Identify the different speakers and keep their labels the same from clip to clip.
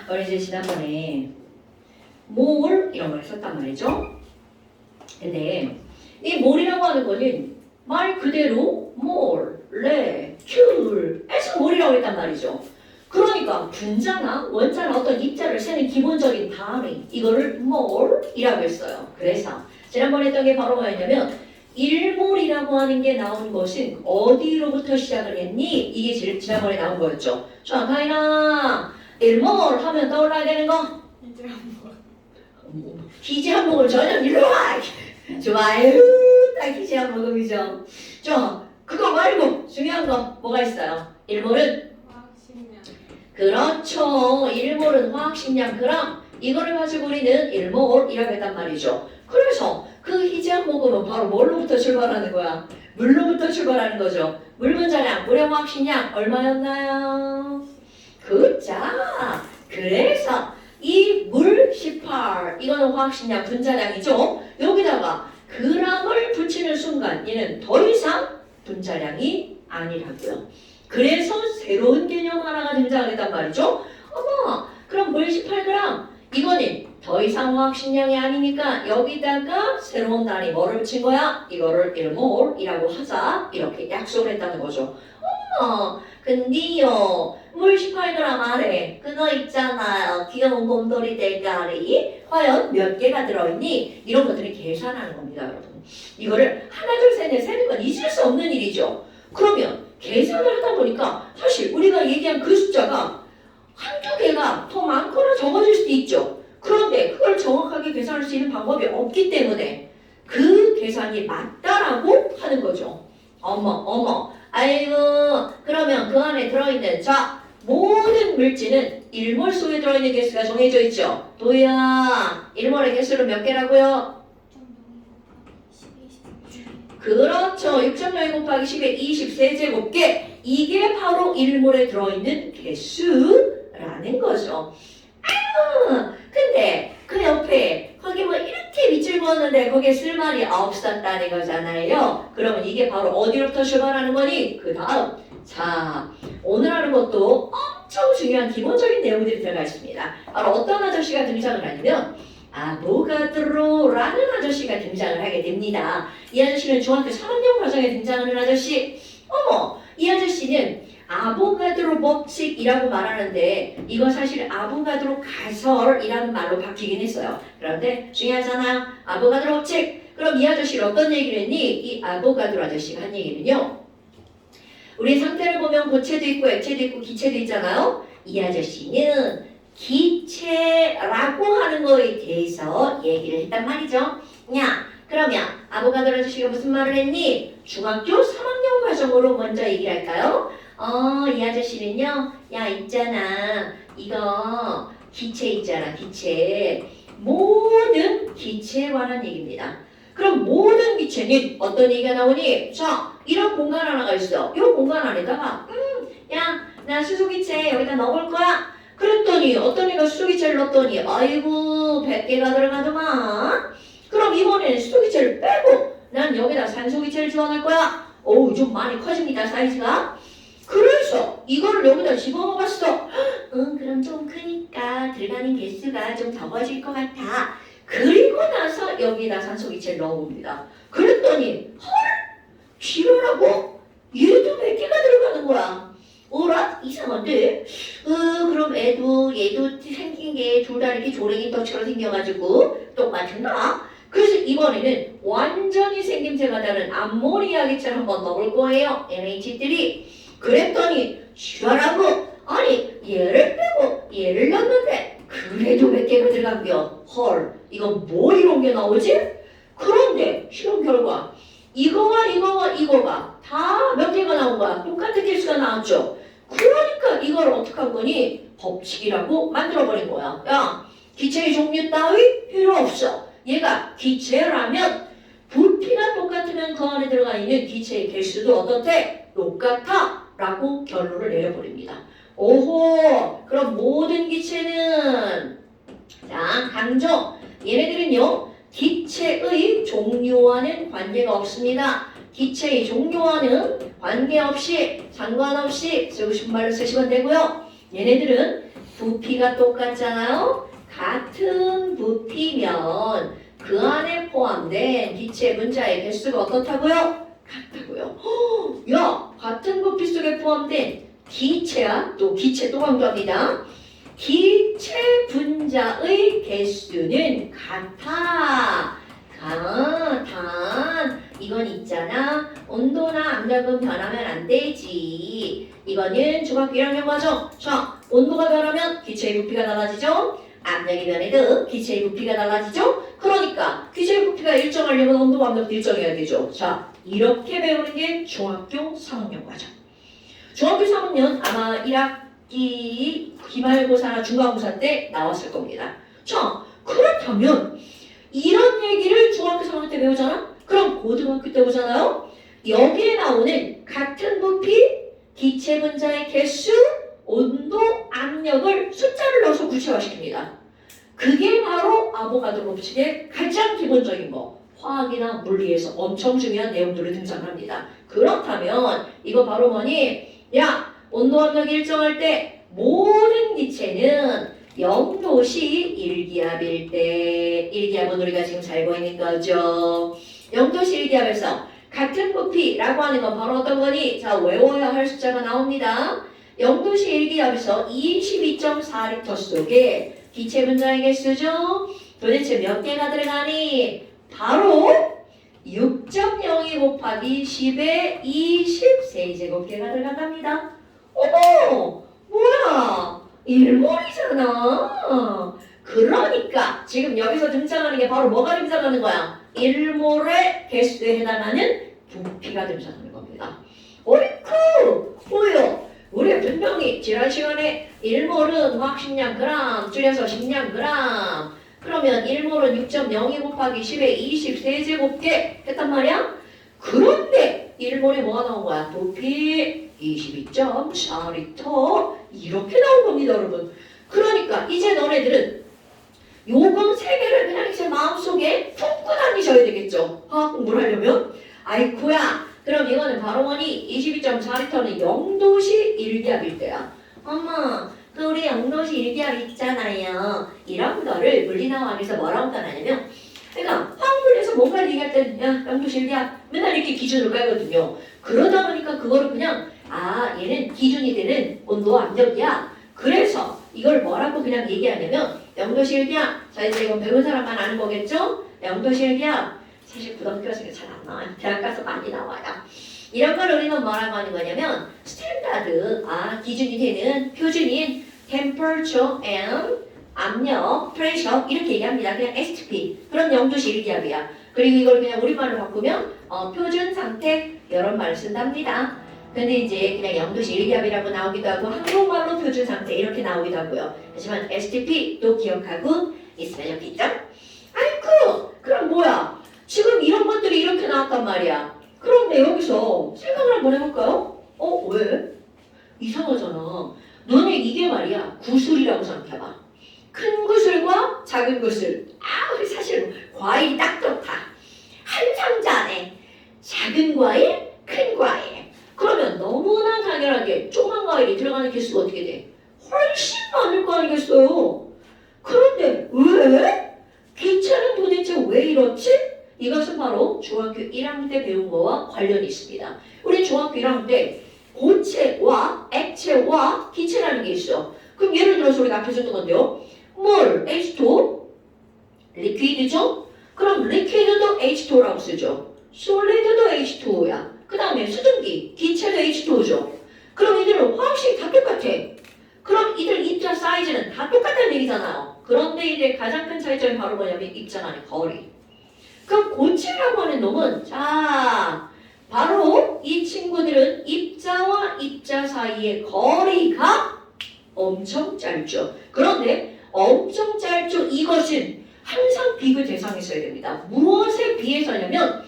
Speaker 1: 우리 이제 지난번에 몰 이런 걸 썼단 말이죠. 근데 이 몰이라고 하는 거는 말 그대로 몰, 레, 큐에서 몰이라고 했단 말이죠. 그러니까 분자나 원자나 어떤 입자를 세는 기본적인 단위 이거를 몰이라고 했어요. 그래서 지난번에 했던 게 바로 뭐였냐면 1몰이라고 하는 게 나온 것은 어디로부터 시작을 했니? 이게 제일 지난번에 나온 거였죠. 자, 가인아 1몰 하면 떠올라야 되는 거? 기지 한복을 전혀 일로 와! 좋아요. 딱 기지 한복음이죠. 저 그거 말고 중요한 거 뭐가 있어요? 1몰은?
Speaker 2: 화학식량.
Speaker 1: 그렇죠. 1몰은 화학식량 그람. 이거를 가지고 우리는 1몰이라고 했단 말이죠. 그래서 그 희지한 모금은 바로 뭘로부터 출발하는 거야? 물로부터 출발하는 거죠. 물 분자량, 물의 화학식량 얼마였나요? 그자. 그래서 이 물 18, 이거는 화학식량 분자량이죠. 여기다가 그람을 붙이는 순간 얘는 더 이상 분자량이 아니라고요. 그래서 새로운 개념 하나가 등장했단 말이죠. 어머, 그럼 물 18g 이거는 더 이상 화학식량이 아니니까 여기다가 새로운 단위 뭐를 붙인 거야? 이거를 1몰이라고 하자 이렇게 약속을 했다는 거죠. 어머, 근데요 물 18g 안에 그거 있잖아요. 귀여운 곰돌이 대가리 과연 몇 개가 들어있니? 이런 것들이 계산하는 겁니다, 여러분. 이거를 하나 둘 셋 넷 세는 건 있을 수 없는 일이죠. 그러면 계산을 하다 보니까 사실 우리가 얘기한 그 숫자가 한두 개가 더 많거나 적어질 수도 있죠. 그런데 그걸 정확하게 계산할 수 있는 방법이 없기 때문에 그 계산이 맞다라고 하는 거죠. 어머 아이고 그러면 그 안에 들어있는 자 모든 물질은 1몰 속에 들어있는 개수가 정해져 있죠. 도희야 1몰의 개수는 몇 개라고요? 그렇죠. 6.02 곱하기 10의 23제곱개 이게 바로 1몰에 들어있는 개수라는 거죠. 근데 그 옆에 거기 뭐 이렇게 밑줄 그었는데 거기에 쓸 말이 없었다는 거잖아요. 그러면 이게 바로 어디로부터 출발하는 거니? 그 다음 자 오늘 하는 것도 엄청 중요한 기본적인 내용들이 들어가 있습니다. 바로 어떤 아저씨가 등장을 하냐면 아보가드로라는 아저씨가 등장을 하게 됩니다. 이 아저씨는 중학교 3학년 과정에 등장하는 아저씨. 어머 이 아저씨는 아보가드로 법칙이라고 말하는데 이건 사실 아보가드로 가설이라는 말로 바뀌긴 했어요. 그런데 중요하잖아요. 아보가드로 법칙. 그럼 이 아저씨는 어떤 얘기를 했니? 이 아보가드로 아저씨가 한 얘기는요. 우리 상태를 보면 고체도 있고 액체도 있고 기체도 있잖아요. 이 아저씨는 기체라고 하는 거에 대해서 얘기를 했단 말이죠. 야 그러면 아보가드로 아저씨가 무슨 말을 했니? 중학교 3학년 과정으로 먼저 얘기를 할까요? 이 아저씨는요, 야, 있잖아. 이거 기체 있잖아, 기체. 모든 기체에 관한 얘기입니다. 그럼 모든 기체는 어떤 얘기가 나오니? 자, 이런 공간 하나가 있어. 이 공간 안에다가, 야, 나 수소기체 여기다 넣어볼 거야. 그랬더니, 어떤 애가 수소기체를 넣었더니, 아이고, 100개가 들어가더만. 그럼 이번에는 수소기체를 빼고, 난 여기다 산소기체를 지원할 거야. 어우, 좀 많이 커집니다, 사이즈가. 그래서 이거를 여기다 집어넣어봤어. 그럼 좀 크니까 들어가는 개수가 좀 적어질 것 같아. 그리고 나서 여기다 산소기체를 넣어봅니다. 그랬더니 헐? 지랄하고 얘도 100개가 들어가는 거야. 어라? 이상한데? 그럼 얘도 생긴 게 둘 다 이렇게 조랭이 떡처럼 생겨가지고 똑같은가? 그래서 이번에는 완전히 생김새가 다른 암모니아 기체를 한번 넣어볼 거예요. NH3. 그랬더니 슈라고 아니 얘를 빼고 얘를 넣었는데 그래도 100개가 들어간겨. 헐 이거 뭐 이런 게 나오지? 그런데 실험 결과 이거와 이거가 다 몇 개가 나온 거야. 똑같은 개수가 나왔죠. 그러니까 이걸 어떻게 한 거니? 법칙이라고 만들어버린 거야. 야 기체의 종류 따위 필요 없어. 얘가 기체라면 부피가 똑같으면 그 안에 들어가 있는 기체의 개수도 어떻대? 똑같아 라고 결론을 내려버립니다. 오호 그럼 모든 기체는 자 강조 얘네들은요 기체의 종류와는 관계가 없습니다. 기체의 종류와는 관계없이 상관없이 쓰고 싶은 말로 쓰시면 되고요. 얘네들은 부피가 똑같잖아요. 같은 부피면 그 안에 포함된 기체 분자의 개수가 어떻다고요? 같다고요. 야, 같은 부피 속에 포함된 기체야. 또 기체 또 강조합니다. 기체 분자의 개수는 같아. 단 이건 있잖아. 온도나 압력은 변하면 안 되지. 이거는 중학교 1학년 과정. 자, 온도가 변하면 기체의 부피가 달라지죠. 압력이 변해도 기체의 부피가 달라지죠. 그러니까 기체의 부피가 일정하려면 온도와 압력도 일정해야 되죠. 자, 이렇게 배우는 게 중학교 3학년 과정. 중학교 3학년 아마 1학기 기말고사나 중간고사 때 나왔을 겁니다. 자, 그렇다면 이런 얘기를 중학교 3학년 때 배우잖아? 그럼 고등학교 때 보잖아요? 여기에 나오는 같은 부피, 기체 분자의 개수, 온도, 압력을 숫자를 넣어서 구체화시킵니다. 그게 바로 아보가드로 법칙의 가장 기본적인 거. 화학이나 물리에서 엄청 중요한 내용들을 등장합니다. 그렇다면 이거 바로 뭐니? 야, 온도 압력이 일정할 때 모든 기체는 0도시 1기압일 때 1기압은 우리가 지금 잘 알고 있는 거죠. 0도시 1기압에서 같은 부피라고 하는 건 바로 어떤 거니? 자, 외워야 할 숫자가 나옵니다. 0도시 1기압에서 22.4리터 속에 기체 분자의 개수죠. 도대체 몇 개가 들어가니? 바로 6.02 곱하기 10의 20세제곱개가 들어간답니다. 어머! 뭐야? 1몰이잖아. 그러니까 지금 여기서 등장하는 게 바로 뭐가 등장하는 거야? 1몰의 개수에 해당하는 부피가 등장하는 겁니다. 어이쿠! 뭐요? 우리가 분명히 지난 시간에 1몰은 화학식량 그램 줄여서 식량 그램 그러면 1몰은 6.02 곱하기 10의 20세제곱개 했단 말이야? 그런데 1몰에 뭐가 나온 거야? 부피 22.4리터 이렇게 나온 겁니다, 여러분. 그러니까 이제 너네들은 요금 3개를 그냥 이제 마음속에 품고 다니셔야 되겠죠. 화학 공부를 하려면. 아이쿠야, 그럼 이거는 바로 뭐니? 22.4리터는 0도시 1기압일 때야. 엄마, 그 우리 0도시 1기압 있잖아요. 이런 거를 물리나와에서 뭐라고 따라하냐면 그러니까 화학물에서 뭔가를 얘기할 때는 야, 0도시 1기압 맨날 이렇게 기준을 깔거든요. 그러다 보니까 그거를 그냥 얘는 기준이 되는 온도와 압력이야. 그래서 이걸 뭐라고 그냥 얘기하냐면 0도시 1기압. 자, 이제 이건 배운 사람만 아는 거겠죠? 0도시 1기압. 사실 고등학교에서 잘 안 나와요. 대학 가서 많이 나와요. 이런 걸 우리는 뭐라고 하는 거냐면 스탠다드, 기준이 되는 표준인 temperature and 압력, pressure 이렇게 얘기합니다. 그냥 STP. 그럼 0도시 1기압이야. 그리고 이걸 그냥 우리말로 바꾸면 표준 상태 이런 말을 쓴답니다. 근데 이제 그냥 0도시 1기압이라고 나오기도 하고 한국말로 표준 상태 이렇게 나오기도 하고요. 하지만 STP도 기억하고 있으면 좋겠죠? 아이쿠! 그럼 뭐야? 지금 이런 것들이 이렇게 나왔단 말이야. 그런데 여기서 생각을 한번 해볼까요? 왜? 이상하잖아. 너네 이게 말이야 구슬이라고 생각해봐. 큰 구슬과 작은 구슬. 우리 사실 과일이 딱 좋다. 한 상자 안에 작은 과일, 큰 과일. 그러면 너무나 당연하게 조그만 과일이 들어가는 개수가 어떻게 돼? 훨씬 많을 거 아니겠어요? 그런데 왜? 기체는 도대체 왜 이렇지? 이것은 바로 중학교 1학년 때 배운 거와 관련이 있습니다. 우리 중학교 1학년 때 고체와 액체와 기체라는 게 있어. 그럼 예를 들어서 우리가 앞에 줬던 건데요. 물, H2, 리퀴드죠? 그럼 리퀴드도 H2라고 쓰죠. 솔리드도 H2야. 그 다음에 수증기, 기체도 H2죠. 그럼 이들은 화학식이 다 똑같아. 그럼 이들 입자 사이즈는 다 똑같다는 얘기잖아요. 그런데 이제 가장 큰 차이점이 바로 뭐냐면 입자 간의 거리. 그럼 고체라고 하는 놈은 바로 이 친구들은 입자와 입자 사이의 거리가 엄청 짧죠. 그런데 엄청 짧죠. 이것은 항상 비교 대상에 써야 됩니다. 무엇에 비해서냐면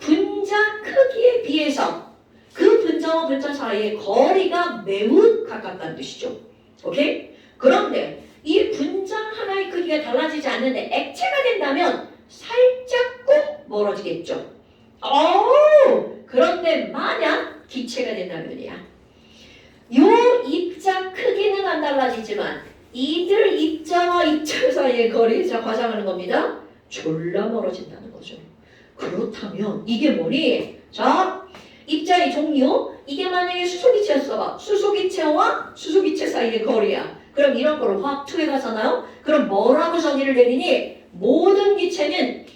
Speaker 1: 분자 크기에 비해서 그 분자와 분자 사이의 거리가 매우 가깝다는 뜻이죠. 오케이? 그런데 이 분자 하나의 크기가 달라지지 않는데 액체가 된다면 살짝 꼭 멀어지겠죠. 그런데 만약 기체가 된다면이야. 요 입자 크기는 안 달라지지만 이들 입자와 입자 사이의 거리에서 과장하는 겁니다. 졸라 멀어진다는 거죠. 그렇다면 이게 뭐니? 자, 입자의 종류. 이게 만약에 수소기체였어 봐. 수소기체와 수소기체 사이의 거리야. 그럼 이런 거를 화학투에 가잖아요. 그럼 뭐라고 정의를 내리니? 모든 기체는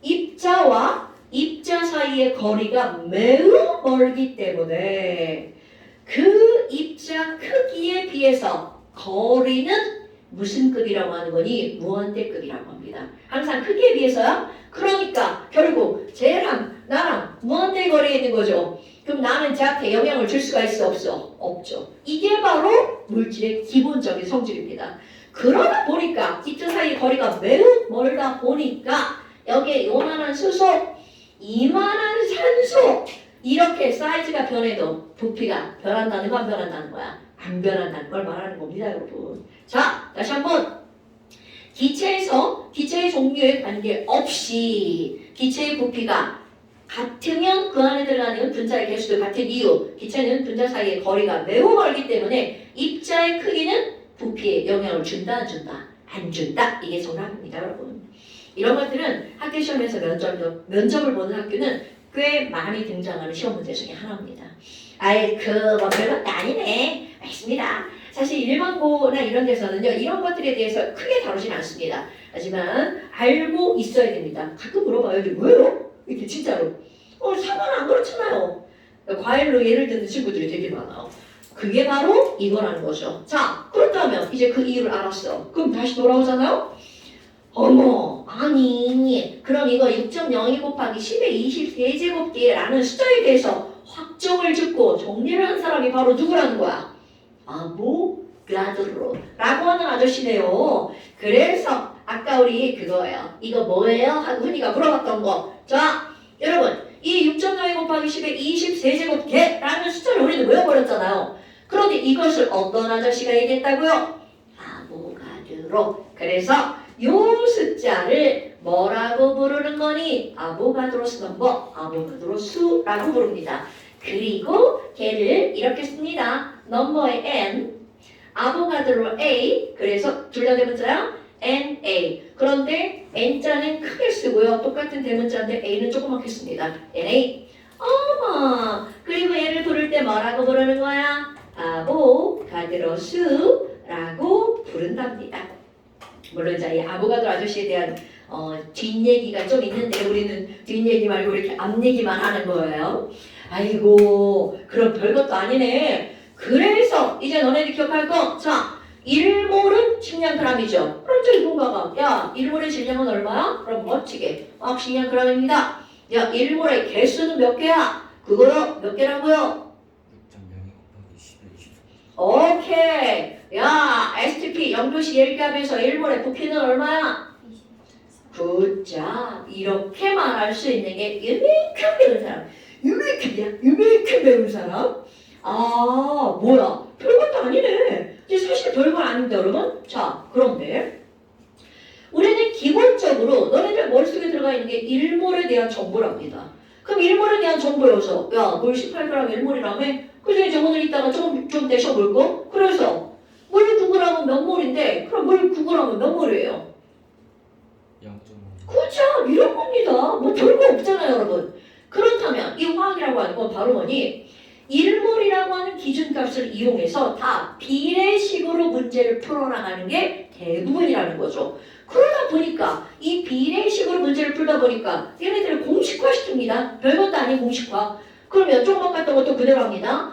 Speaker 1: 입자와 입자 사이의 거리가 매우 멀기 때문에 그 입자 크기에 비해서 거리는 무슨 급이라고 하는 거니? 무한대급이라고 합니다. 항상 크기에 비해서야. 그러니까 결국 쟤랑 나랑 무한대 거리에 있는 거죠. 그럼 나는 쟤한테 영향을 줄 수가 있어 없어? 없죠. 이게 바로 물질의 기본적인 성질입니다. 그러다 보니까 이들 사이의 거리가 매우 멀다 보니까 여기에 요만한 수소, 이만한 산소 이렇게 사이즈가 변해도 부피가 변한다는 거 안 변한다는 거야? 안 변한다는 걸 말하는 겁니다, 여러분. 자, 다시 한번 기체에서 기체의 종류에 관계없이 기체의 부피가 같으면 그 안에 들어가는 분자의 개수도 같은 이유 기체는 분자 사이의 거리가 매우 멀기 때문에 입자의 크기는 부피에 영향을 준다 안 준다? 안 준다. 이게 정답입니다, 여러분. 이런 것들은 학교 시험에서 면접을 보는 학교는 꽤 많이 등장하는 시험 문제 중에 하나입니다. 아이 뭐 별것도 아니네. 맞습니다. 사실 일반고나 이런 데서는요 이런 것들에 대해서 크게 다루진 않습니다. 하지만 알고 있어야 됩니다. 가끔 물어봐요. 왜요? 이렇게 진짜로. 상관 안 그렇잖아요. 과일로 예를 드는 친구들이 되게 많아요. 그게 바로 이거라는 거죠. 자, 그렇다면 이제 그 이유를 알았어. 그럼 다시 돌아오잖아요. 어머, 아니 그럼 이거 6.02 곱하기 10의 20세제곱계라는 숫자에 대해서 확정을 짓고 정리를 한 사람이 바로 누구라는 거야? 아보가드로 라고 하는 아저씨네요. 그래서 아까 우리 그거예요. 이거 뭐예요? 하고 흔히가 물어봤던 거. 자, 여러분 이 6.02 곱하기 10의 20세제곱계라는 숫자를 우리는 외워버렸잖아요. 그런데 이것을 어떤 아저씨가 얘기했다고요? 아보가드로. 그래서 요 숫자를 뭐라고 부르는 거니? 아보가드로스 넘버, 아보가드로 수라고 부릅니다. 그리고 걔를 이렇게 씁니다. 넘버의 n, 아보가드로 a, 그래서 둘 다 대문자야? na. 그런데 n자는 크게 쓰고요. 똑같은 대문자인데 a는 조그맣게 씁니다. na. 어머, 그리고 얘를 부를 때 뭐라고 부르는 거야? 아보가드로 수라고 부른답니다. 물론 이 아보가드로 아저씨에 대한 뒷얘기가 좀 있는데 우리는 뒷얘기 말고 이렇게 앞얘기만 하는 거예요. 아이고 그럼 별것도 아니네. 그래서 이제 너네들 기억할 거. 자, 1몰은 식량그램이죠. 그럼 저기 뭔가가 야 1몰의 질량은 얼마야? 그럼 멋지게 식량그램입니다. 야 1몰의 개수는 몇 개야? 그거요? 몇 개라고요?
Speaker 2: 6.02 곱하기 10의 20.
Speaker 1: 오케이. 야, STP 0도시 1값에서 1몰의 부피는 얼마야? 굿자. 이렇게 말할 수 있는 게 유명한 배운 사람. 유명한 배운 사람? 아, 뭐야. 별것도 아니네. 이제 사실 별거 아닌데, 여러분? 자, 그런데 우리는 기본적으로 너네들 머릿속에 들어가 있는 게 1몰에 대한 정보랍니다. 그럼 1몰에 대한 정보여서 야, 물 18g 1몰이라며? 그래서 이제 오늘 이따가 좀 내셔볼 거? 그래서 물 9g은 몇 몰인데 그럼 물 9g은 몇 몰이에요?
Speaker 2: 0.5.
Speaker 1: 그렇죠. 이런 겁니다. 뭐 별거 없잖아요, 여러분. 그렇다면 이 화학이라고 하는 건 바로 뭐니? 1몰이라고 하는 기준값을 이용해서 다 비례식으로 문제를 풀어나가는 게 대부분이라는 거죠. 그러다 보니까 이 비례식으로 문제를 풀다 보니까 얘네들을 공식화시킵니다. 별것도 아닌 공식화. 그러면 조금만 갔던 것도 그대로 합니다.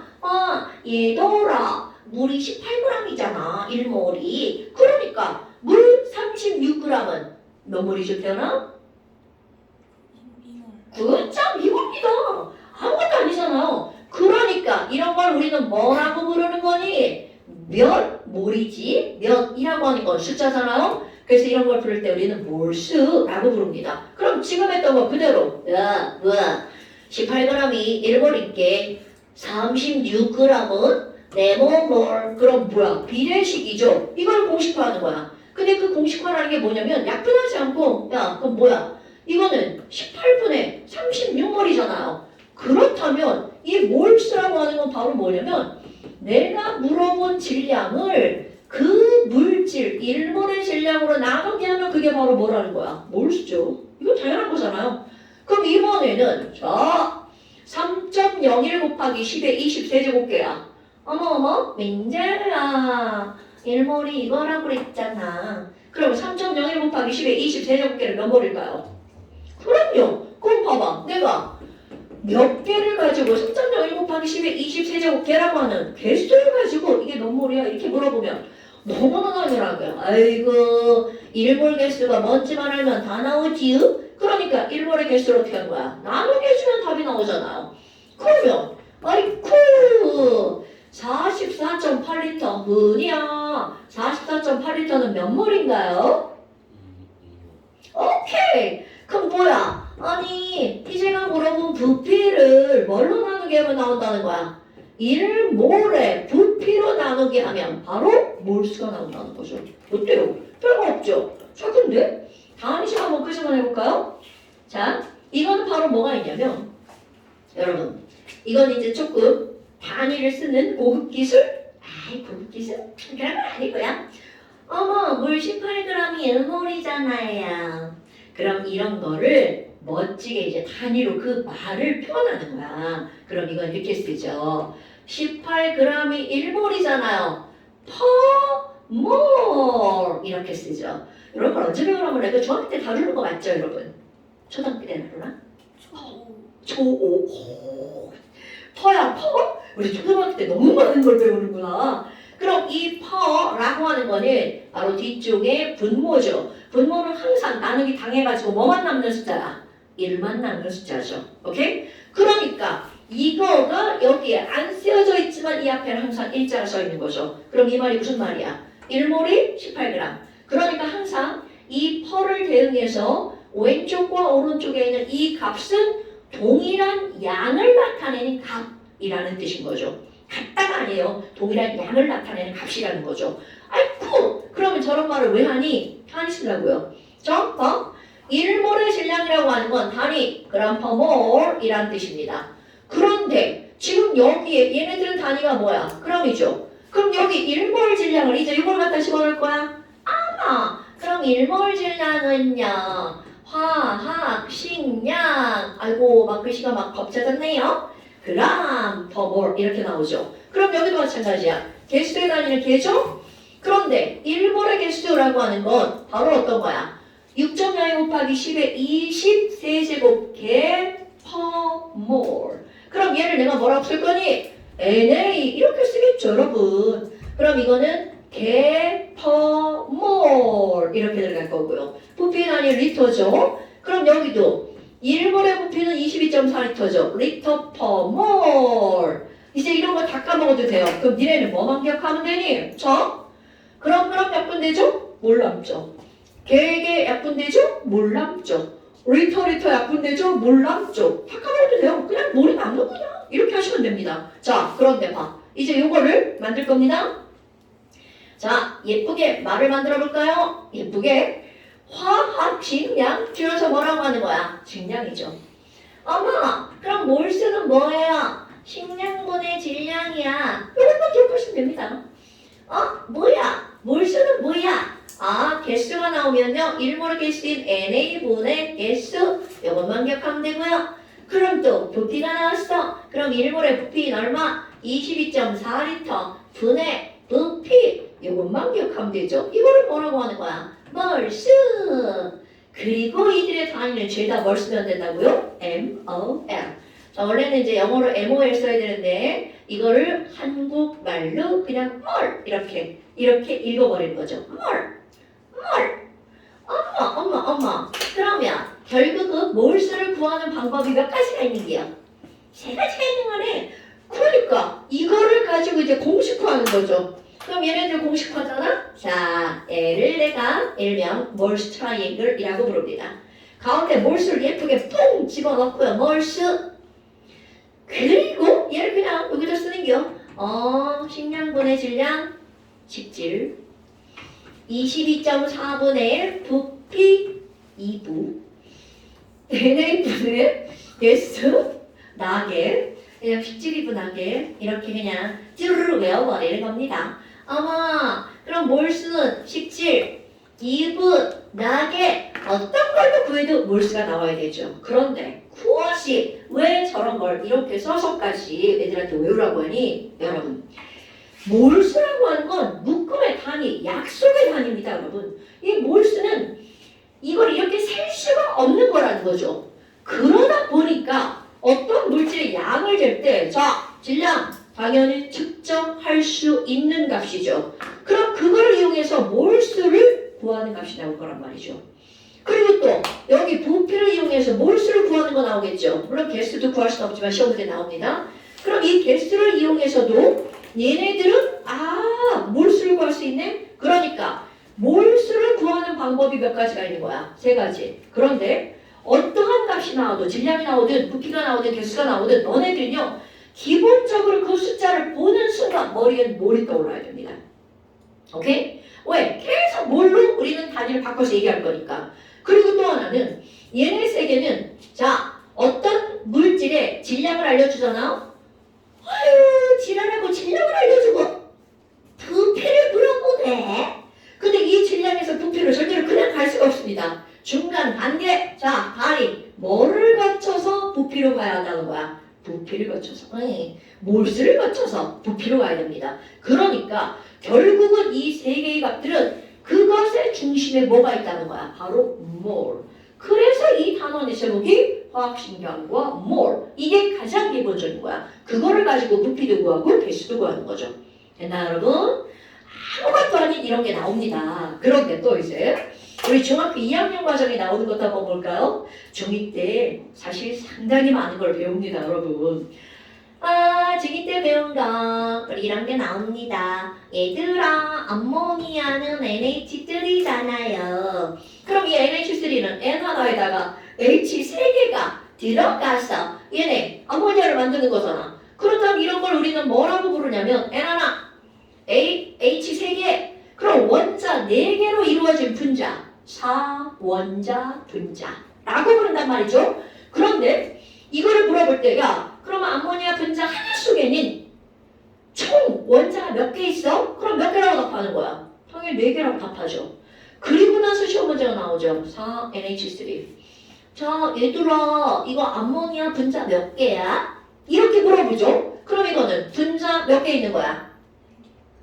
Speaker 1: 얘들아 물이 18g이잖아 1몰이. 그러니까 물 36g은 몇 몰이죠 태어나? 9.2몰입니다. 아무것도 아니잖아요. 그러니까 이런 걸 우리는 뭐라고 부르는 거니? 몇 몰이지? 몇이라고 하는 건 숫자잖아요. 그래서 이런 걸 부를 때 우리는 몰수라고 부릅니다. 그럼 지금 했던 거 그대로 18g이 1몰인게 36g은 네모몰. 그럼 뭐야? 비례식이죠. 이걸 공식화하는 거야. 근데 그 공식화라는 게 뭐냐면 약분하지 않고 야 그럼 뭐야? 이거는 18분의 36몰이잖아요. 그렇다면 이 몰수라고 하는 건 바로 뭐냐면 내가 물어본 질량을 그 물질 1몰의 질량으로 나누게 하면 그게 바로 뭐라는 거야? 몰수죠. 이거 당연한 거잖아요. 그럼 이번에는 자 3.01 곱하기 10의 20세제곱계야. 어머 민재야 1몰이 이거라고 그랬잖아. 그럼 3.01 곱하기 10의 20세제곱계는 몇 몰일까요? 그럼요. 그럼 봐봐. 내가 몇 개를 가지고 3.01 곱하기 10의 20세제곱계라고 하는 개수를 가지고 이게 몇 몰이야? 이렇게 물어보면 너무나 당연한 거야. 아이고 1몰 개수가 뭔지만 알면 다 나오지요? 그러니까 1몰의 개수를 어떻게 한 거야? 나누게 해주면 답이 나오잖아요. 그러면 아이쿠 44.8리터 뭐냐? 44.8리터는 몇 몰인가요? 오케이. 그럼 뭐야? 아니 이제가 물어본 부피를 뭘로 나누게 하면 나온다는 거야? 1몰에 부피로 나누게 하면 바로 몰수가 나온다는 거죠. 어때요? 별거 없죠? 자 근데 다음 시간 한번 끄집어 내볼까요? 자 이거는 바로 뭐가 있냐면 여러분 이건 이제 조금 단위를 쓰는 고급 기술? 아이 고급 기술? 그런 건 아니고요. 어머 물 18g이 1몰이잖아요. 그럼 이런 거를 멋지게 이제 단위로 그 말을 표현하는 거야. 그럼 이건 이렇게 쓰죠. 18g이 1몰이잖아요. per mol 이렇게 쓰죠. 이런 걸 언제 배우라고 그래? 그 중학교 때 다루는 거 맞죠 여러분? 초등학교 때 다루나? 초5 퍼야 퍼? 우리 초등학교 때 너무 많은 걸 배우는구나. 그럼 이 퍼라고 하는 거는 바로 뒤쪽에 분모죠. 분모는 항상 나누기 당해가지고 뭐만 남는 숫자야? 1만 남는 숫자죠. 오케이? 그러니까 이거가 여기에 안 쓰여져 있지만 이 앞에는 항상 일자가 써 있는 거죠. 그럼 이 말이 무슨 말이야? 1몰이 18g. 그러니까 항상 이 퍼를 대응해서 왼쪽과 오른쪽에 있는 이 값은 동일한 양을 나타내는 값이라는 뜻인 거죠. 같다가 아니에요. 동일한 양을 나타내는 값이라는 거죠. 아이쿠! 그러면 저런 말을 왜 하니? 단위 쓰려고요. 자, 1몰의 질량이라고 하는 건 단위, 그램 퍼 몰이라는 뜻입니다. 그런데 지금 여기에 얘네들은 단위가 뭐야? 그램이죠. 그럼 여기 1몰 질량을 이제 이걸 갖다 집어넣을 거야? 아마 그럼 1몰 질량은요 화학, 식량 아이고 막 글씨가 막 겹쳐졌네요. 그램 퍼 몰 이렇게 나오죠. 그럼 여기도 마찬가지야. 개수의 단위는 개죠? 그런데 1몰의 개수라고 하는 건 바로 어떤 거야? 6.02 곱하기 10의 20세제곱계 per mol. 그럼 얘를 내가 뭐라고 쓸 거니? NA 이렇게 쓰겠죠 여러분. 그럼 이거는 개 per mol 이렇게 들어갈 거고요. 부피의 단위 리터죠. 그럼 여기도 1몰의 부피는 22.4리터죠. 리터 per mol. 이제 이런 거 다 까먹어도 돼요. 그럼 니네는 뭐만 기억하면 되니? 그럼 몇 분 되죠? 몰 남죠. 개개 약분 되죠? 몰 남죠. 리터 약분 되죠? 몰 남죠. 다 까먹어도 돼요. 그냥 몰이 남는 거냐? 이렇게 하시면 됩니다. 자, 그런데 봐. 이제 요거를 만들 겁니다. 자, 예쁘게 말을 만들어 볼까요? 예쁘게. 화학 식량 줄여서 뭐라고 하는 거야? 식량이죠. 어머, 그럼 몰수는 뭐예요? 식량분의 질량이야. 이것만 기억하시면 됩니다. 뭐야? 몰수는 뭐야? 개수가 나오면요. 1몰의 개수인 NA분의 개수 이것만 기억하면 되고요. 그럼 또 부피가 나왔어. 그럼 1몰의 부피는 얼마? 22.4리터 분의 부피 이것만 기억하면 되죠. 이거를 뭐라고 하는 거야? 몰수. 그리고 이들의 단위는 죄다 뭘 쓰면 된다고요? MOL. 자, 원래는 이제 영어로 MOL 써야 되는데 이거를 한국말로 그냥 뭘 이렇게 읽어버릴 거죠. 뭘. 엄마. 그러면 결국은 몰수를 구하는 방법이 몇 가지가 있는 게요? 세 가지가 있는 거네. 그러니까 이거를 가지고 이제 공식화하는 거죠. 그럼 얘네들 공식화잖아? 자, 얘를 내가 일명 몰수 트라이앵글이라고 부릅니다. 가운데 몰수를 예쁘게 뽕 집어넣고요. 몰수. 그리고 얘를 그냥 여기다 쓰는 게요. 식량분의 질량, 식질. 22.4분의 1 부피 2부. NA분의 개수 나게 그냥 핏줄이분하게 이렇게 그냥 쭈르르 외워버리는 겁니다. 어머 그럼 몰수는 17 2분 나게 어떤 걸로 구해도 몰수가 나와야 되죠. 그런데 구어식 왜 저런 걸 이렇게 써서까지 애들한테 외우라고 하니 여러분 몰수라고 하는 건 묶음의 단위 약속의 단위입니다. 여러분 이 몰수는 이걸 이렇게 셀 수가 없는 거라는 거죠. 그러다 보니까 어떤 물질의 양을 잴 때, 자, 질량 당연히 측정할 수 있는 값이죠. 그럼 그걸 이용해서 몰수를 구하는 값이 나올 거란 말이죠. 그리고 또 여기 부피를 이용해서 몰수를 구하는 거 나오겠죠. 물론 개수도 구할 수는 없지만 시험 문제 나옵니다. 그럼 이 개수를 이용해서도 얘네들은 몰수를 구할 수 있네? 그러니까 몰수를 구하는 방법이 몇 가지가 있는 거야. 3가지. 그런데 어떠한 값이 나와도 질량이 나오든 부피가 나오든 개수가 나오든 너네들은요 기본적으로 그 숫자를 보는 순간 머리엔 몰이 떠올라야 됩니다. 오케이? 왜? 계속 뭘로 우리는 단위를 바꿔서 얘기할 거니까. 그리고 또 하나는 얘네 세계는 자 어떤 물질의 질량을 알려주잖아. 아유 지랄하고 질량을 알려주고 부피를 물어보네. 근데 이 질량에서 부피를 절대로 그냥 갈 수가 없습니다. 중간 단계, 자, 다리, 뭐를 거쳐서 부피로 가야 한다는 거야? 부피를 거쳐서, 몰수를 거쳐서 부피로 가야 됩니다. 그러니까 결국은 이 3개의 값들은 그것의 중심에 뭐가 있다는 거야? 바로 몰. 그래서 이 단원의 제목이 화학신경과 몰. 이게 가장 기본적인 거야. 그거를 가지고 부피도 구하고 개수도 구하는 거죠. 됐나 여러분? 아무것도 아닌 이런 게 나옵니다. 그런데 또 이제 우리 중학교 2학년 과정에 나오는 것도 한번 볼까요? 중2 때 사실 상당히 많은 걸 배웁니다, 여러분. 중2 때 배운 거 이런 게 나옵니다. 얘들아, 암모니아는 NH3잖아요. 그럼 이 NH3는 N 하나에다가 H 3개가 들어가서 얘네 암모니아를 만드는 거잖아. 그렇다면 이런 걸 우리는 뭐라고 부르냐면 N 하나, H 3개, 그럼 원자 4개로 이루어진 분자. 사원자 분자라고 부른단 말이죠. 그런데 이거를 물어볼 때 야 그러면 암모니아 분자 하나 속에는 총 원자가 몇 개 있어? 그럼 몇 개라고 답하는 거야? 당연히 4개라고 답하죠. 그리고 나서 시험 문제가 나오죠. 4NH3. 자 얘들아 이거 암모니아 분자 몇 개야? 이렇게 물어보죠. 그럼 이거는 분자 몇 개 있는 거야?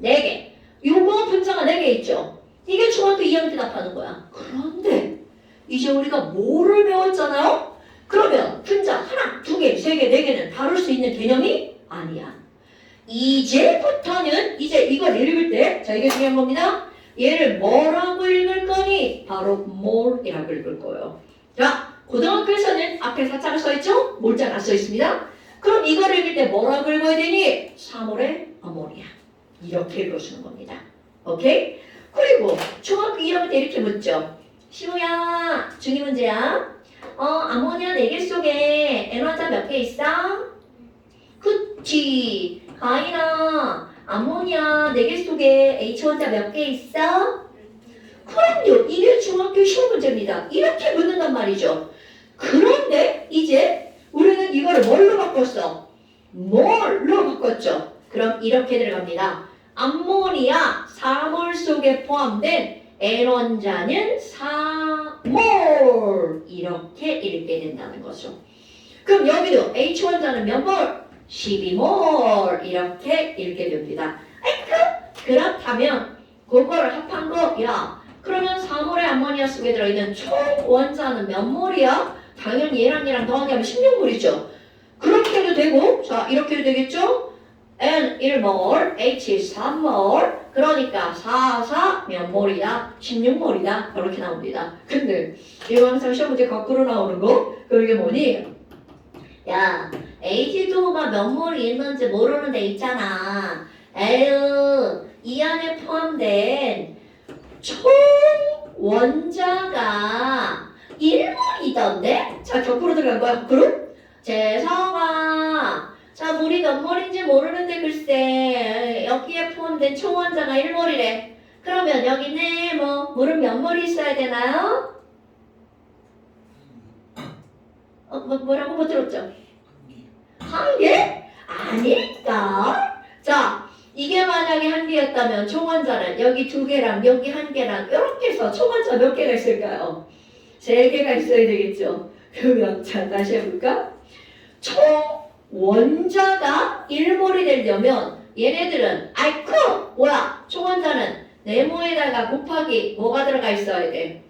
Speaker 1: 4개. 요거 분자가 4개 있죠. 이게 중학교 2학년 때 답하는 거야. 그런데 이제 우리가 뭐를 배웠잖아요? 그러면 분자 하나, 2개, 3개, 4개는 다룰 수 있는 개념이 아니야. 이제부터는 이제 이걸 읽을 때 자 이게 중요한 겁니다. 얘를 뭐라고 읽을 거니? 바로 몰이라고 읽을 거예요. 자 고등학교에서는 앞에 사자가 써있죠? 몰자가 써있습니다. 그럼 이걸 읽을 때 뭐라고 읽어야 되니? 3몰의 아모니아 이렇게 읽어주는 겁니다. 오케이? 그리고 중학교 1학년 때 이렇게 묻죠. 시우야, 중2 문제야. 아모니아 4개 속에 N화자 몇 개 있어? 그치. 가인아, 아모니아 4개 속에 H원자 몇 개 있어? 그럼요. 이게 중학교 시험 문제입니다. 이렇게 묻는단 말이죠. 그런데 이제 우리는 이거를 뭘로 바꿨어? 뭘로 바꿨죠? 그럼 이렇게 들어갑니다. 암모니아 4몰 속에 포함된 N원자는 4몰 이렇게 읽게 된다는 거죠. 그럼 여기도 H원자는 몇 몰? 12몰 이렇게 읽게 됩니다. 그렇다면 그거를 합한 거 야 그러면 4몰의 암모니아 속에 들어있는 총 원자는 몇 몰이야? 당연히 얘랑 더하기 하면 16몰이죠. 그렇게 해도 되고 자 이렇게 해도 되겠죠? N 1몰, H 3몰, 그러니까 4 몇 몰이다? 16몰이다. 이렇게 나옵니다. 근데 이거 항상 시험 문제 거꾸로 나오는 거 그게 뭐니? 야 H2가 몇 몰이 있는지 모르는 데 있잖아. 에휴 이 안에 포함된 총 원자가 1몰이던데? 자 거꾸로 들어간 거야 거꾸로? 재성아 자 물이 몇 몰인지 모르는데 글쎄 여기에 포함된 총 원자가 1몰이래. 그러면 여기는 뭐 물은 몇 몰이 있어야 되나요? 뭐라고 못 들었죠? 한 개? 아닐까? 자, 이게 만약에 한 개였다면 총원자는 여기 두 개랑 여기 한 개랑 이렇게 해서 총원자 몇 개가 있을까요? 세 개가 있어야 되겠죠. 그러면 자 다시 해볼까? 총 원자가 1몰이 되려면 얘네들은 아이쿠 뭐야 총원자는 네모에다가 곱하기 뭐가 들어가 있어야 돼?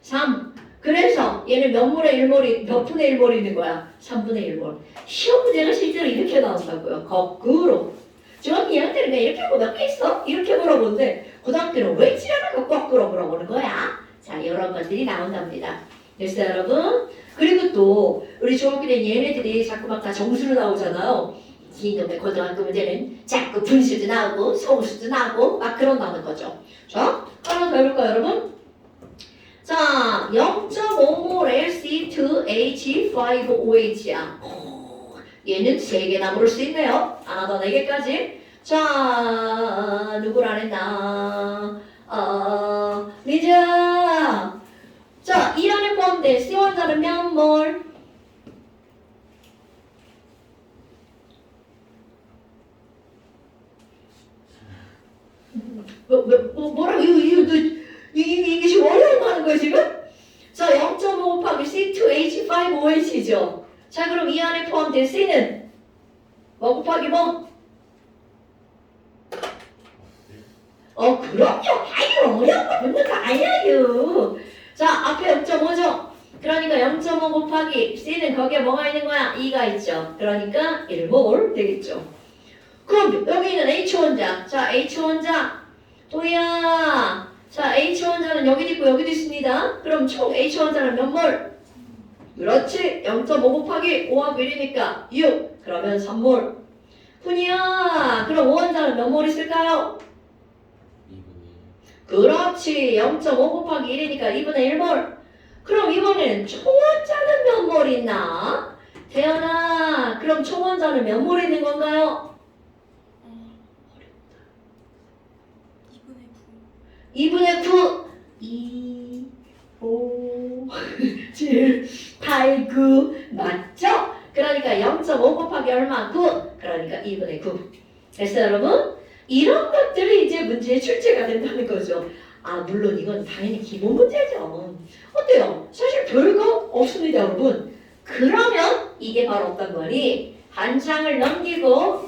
Speaker 1: 3. 그래서 얘는 몇 몰에 1몰이 몇 분의 1몰이 있는 거야? 3분의 1몰. 시험 문제가 실제로 이렇게 나온다고요. 거꾸로. 중학교 2학년 때는 그냥 이렇게 하고 몇 개 있어? 이렇게 물어보는데 고등학교는 왜 지랄하고 거꾸로 물어보는 거야? 자 이런 것들이 나온답니다. 됐어요 여러분? 그리고 또 우리 중학교 때 얘네들이 자꾸 막 다 정수로 나오잖아요. 이놈의 고등학교 문제는 자꾸 분수도 나오고 소수도 나오고 막 그런 나오는 거죠. 자 하나 더 해볼까요 여러분? 자 0.5몰의 C2H5OH야. 얘는 3개나 물을 수 있네요. 하나 더 4개까지. 자 누굴 안 했나? 리자. 자, 이 안에 포함된 C 원자는 몇 몰? 뭐라고? 이게 지금 어려운 거 하는 거야, 지금? 자, 0.5 곱하기 C2H5OH죠. 자, 그럼 이 안에 포함된 C는 뭐 곱하기 뭐? 그럼요. 아유, 어려운 거 묻는 거 아니에요. 자, 앞에 0.5죠? 그러니까 0.5 곱하기 C는 거기에 뭐가 있는 거야? 2가 있죠. 그러니까 1몰 되겠죠. 그럼 여기 있는 H원자. 자, H원자. 도희야. 자, H원자는 여기도 있고 여기도 있습니다. 그럼 총 H원자는 몇 몰? 그렇지. 0.5 곱하기 5하고 1이니까 6. 그러면 3몰. 훈이야. 그럼 5원자는 몇 몰 있을까요?
Speaker 2: 2분의
Speaker 1: 그렇지. 0.5 곱하기 1이니까 2분의 1몰. 그럼 이번에는 총원자는 몇 몰 있나? 태연아, 그럼 총원자는 몇 몰 있는 건가요? 2분의 9. 2, 5, 7, 8, 9. 맞죠? 그러니까 0.5 곱하기 얼마? 9. 그러니까 2분의 9. 됐어요, 여러분? 이런 것들이 이제 문제에 출제가 된다는 거죠. 물론 이건 당연히 기본 문제죠. 어때요? 사실 별거 없습니다, 여러분. 그러면 이게 바로 어떤 거니? 한 장을 넘기고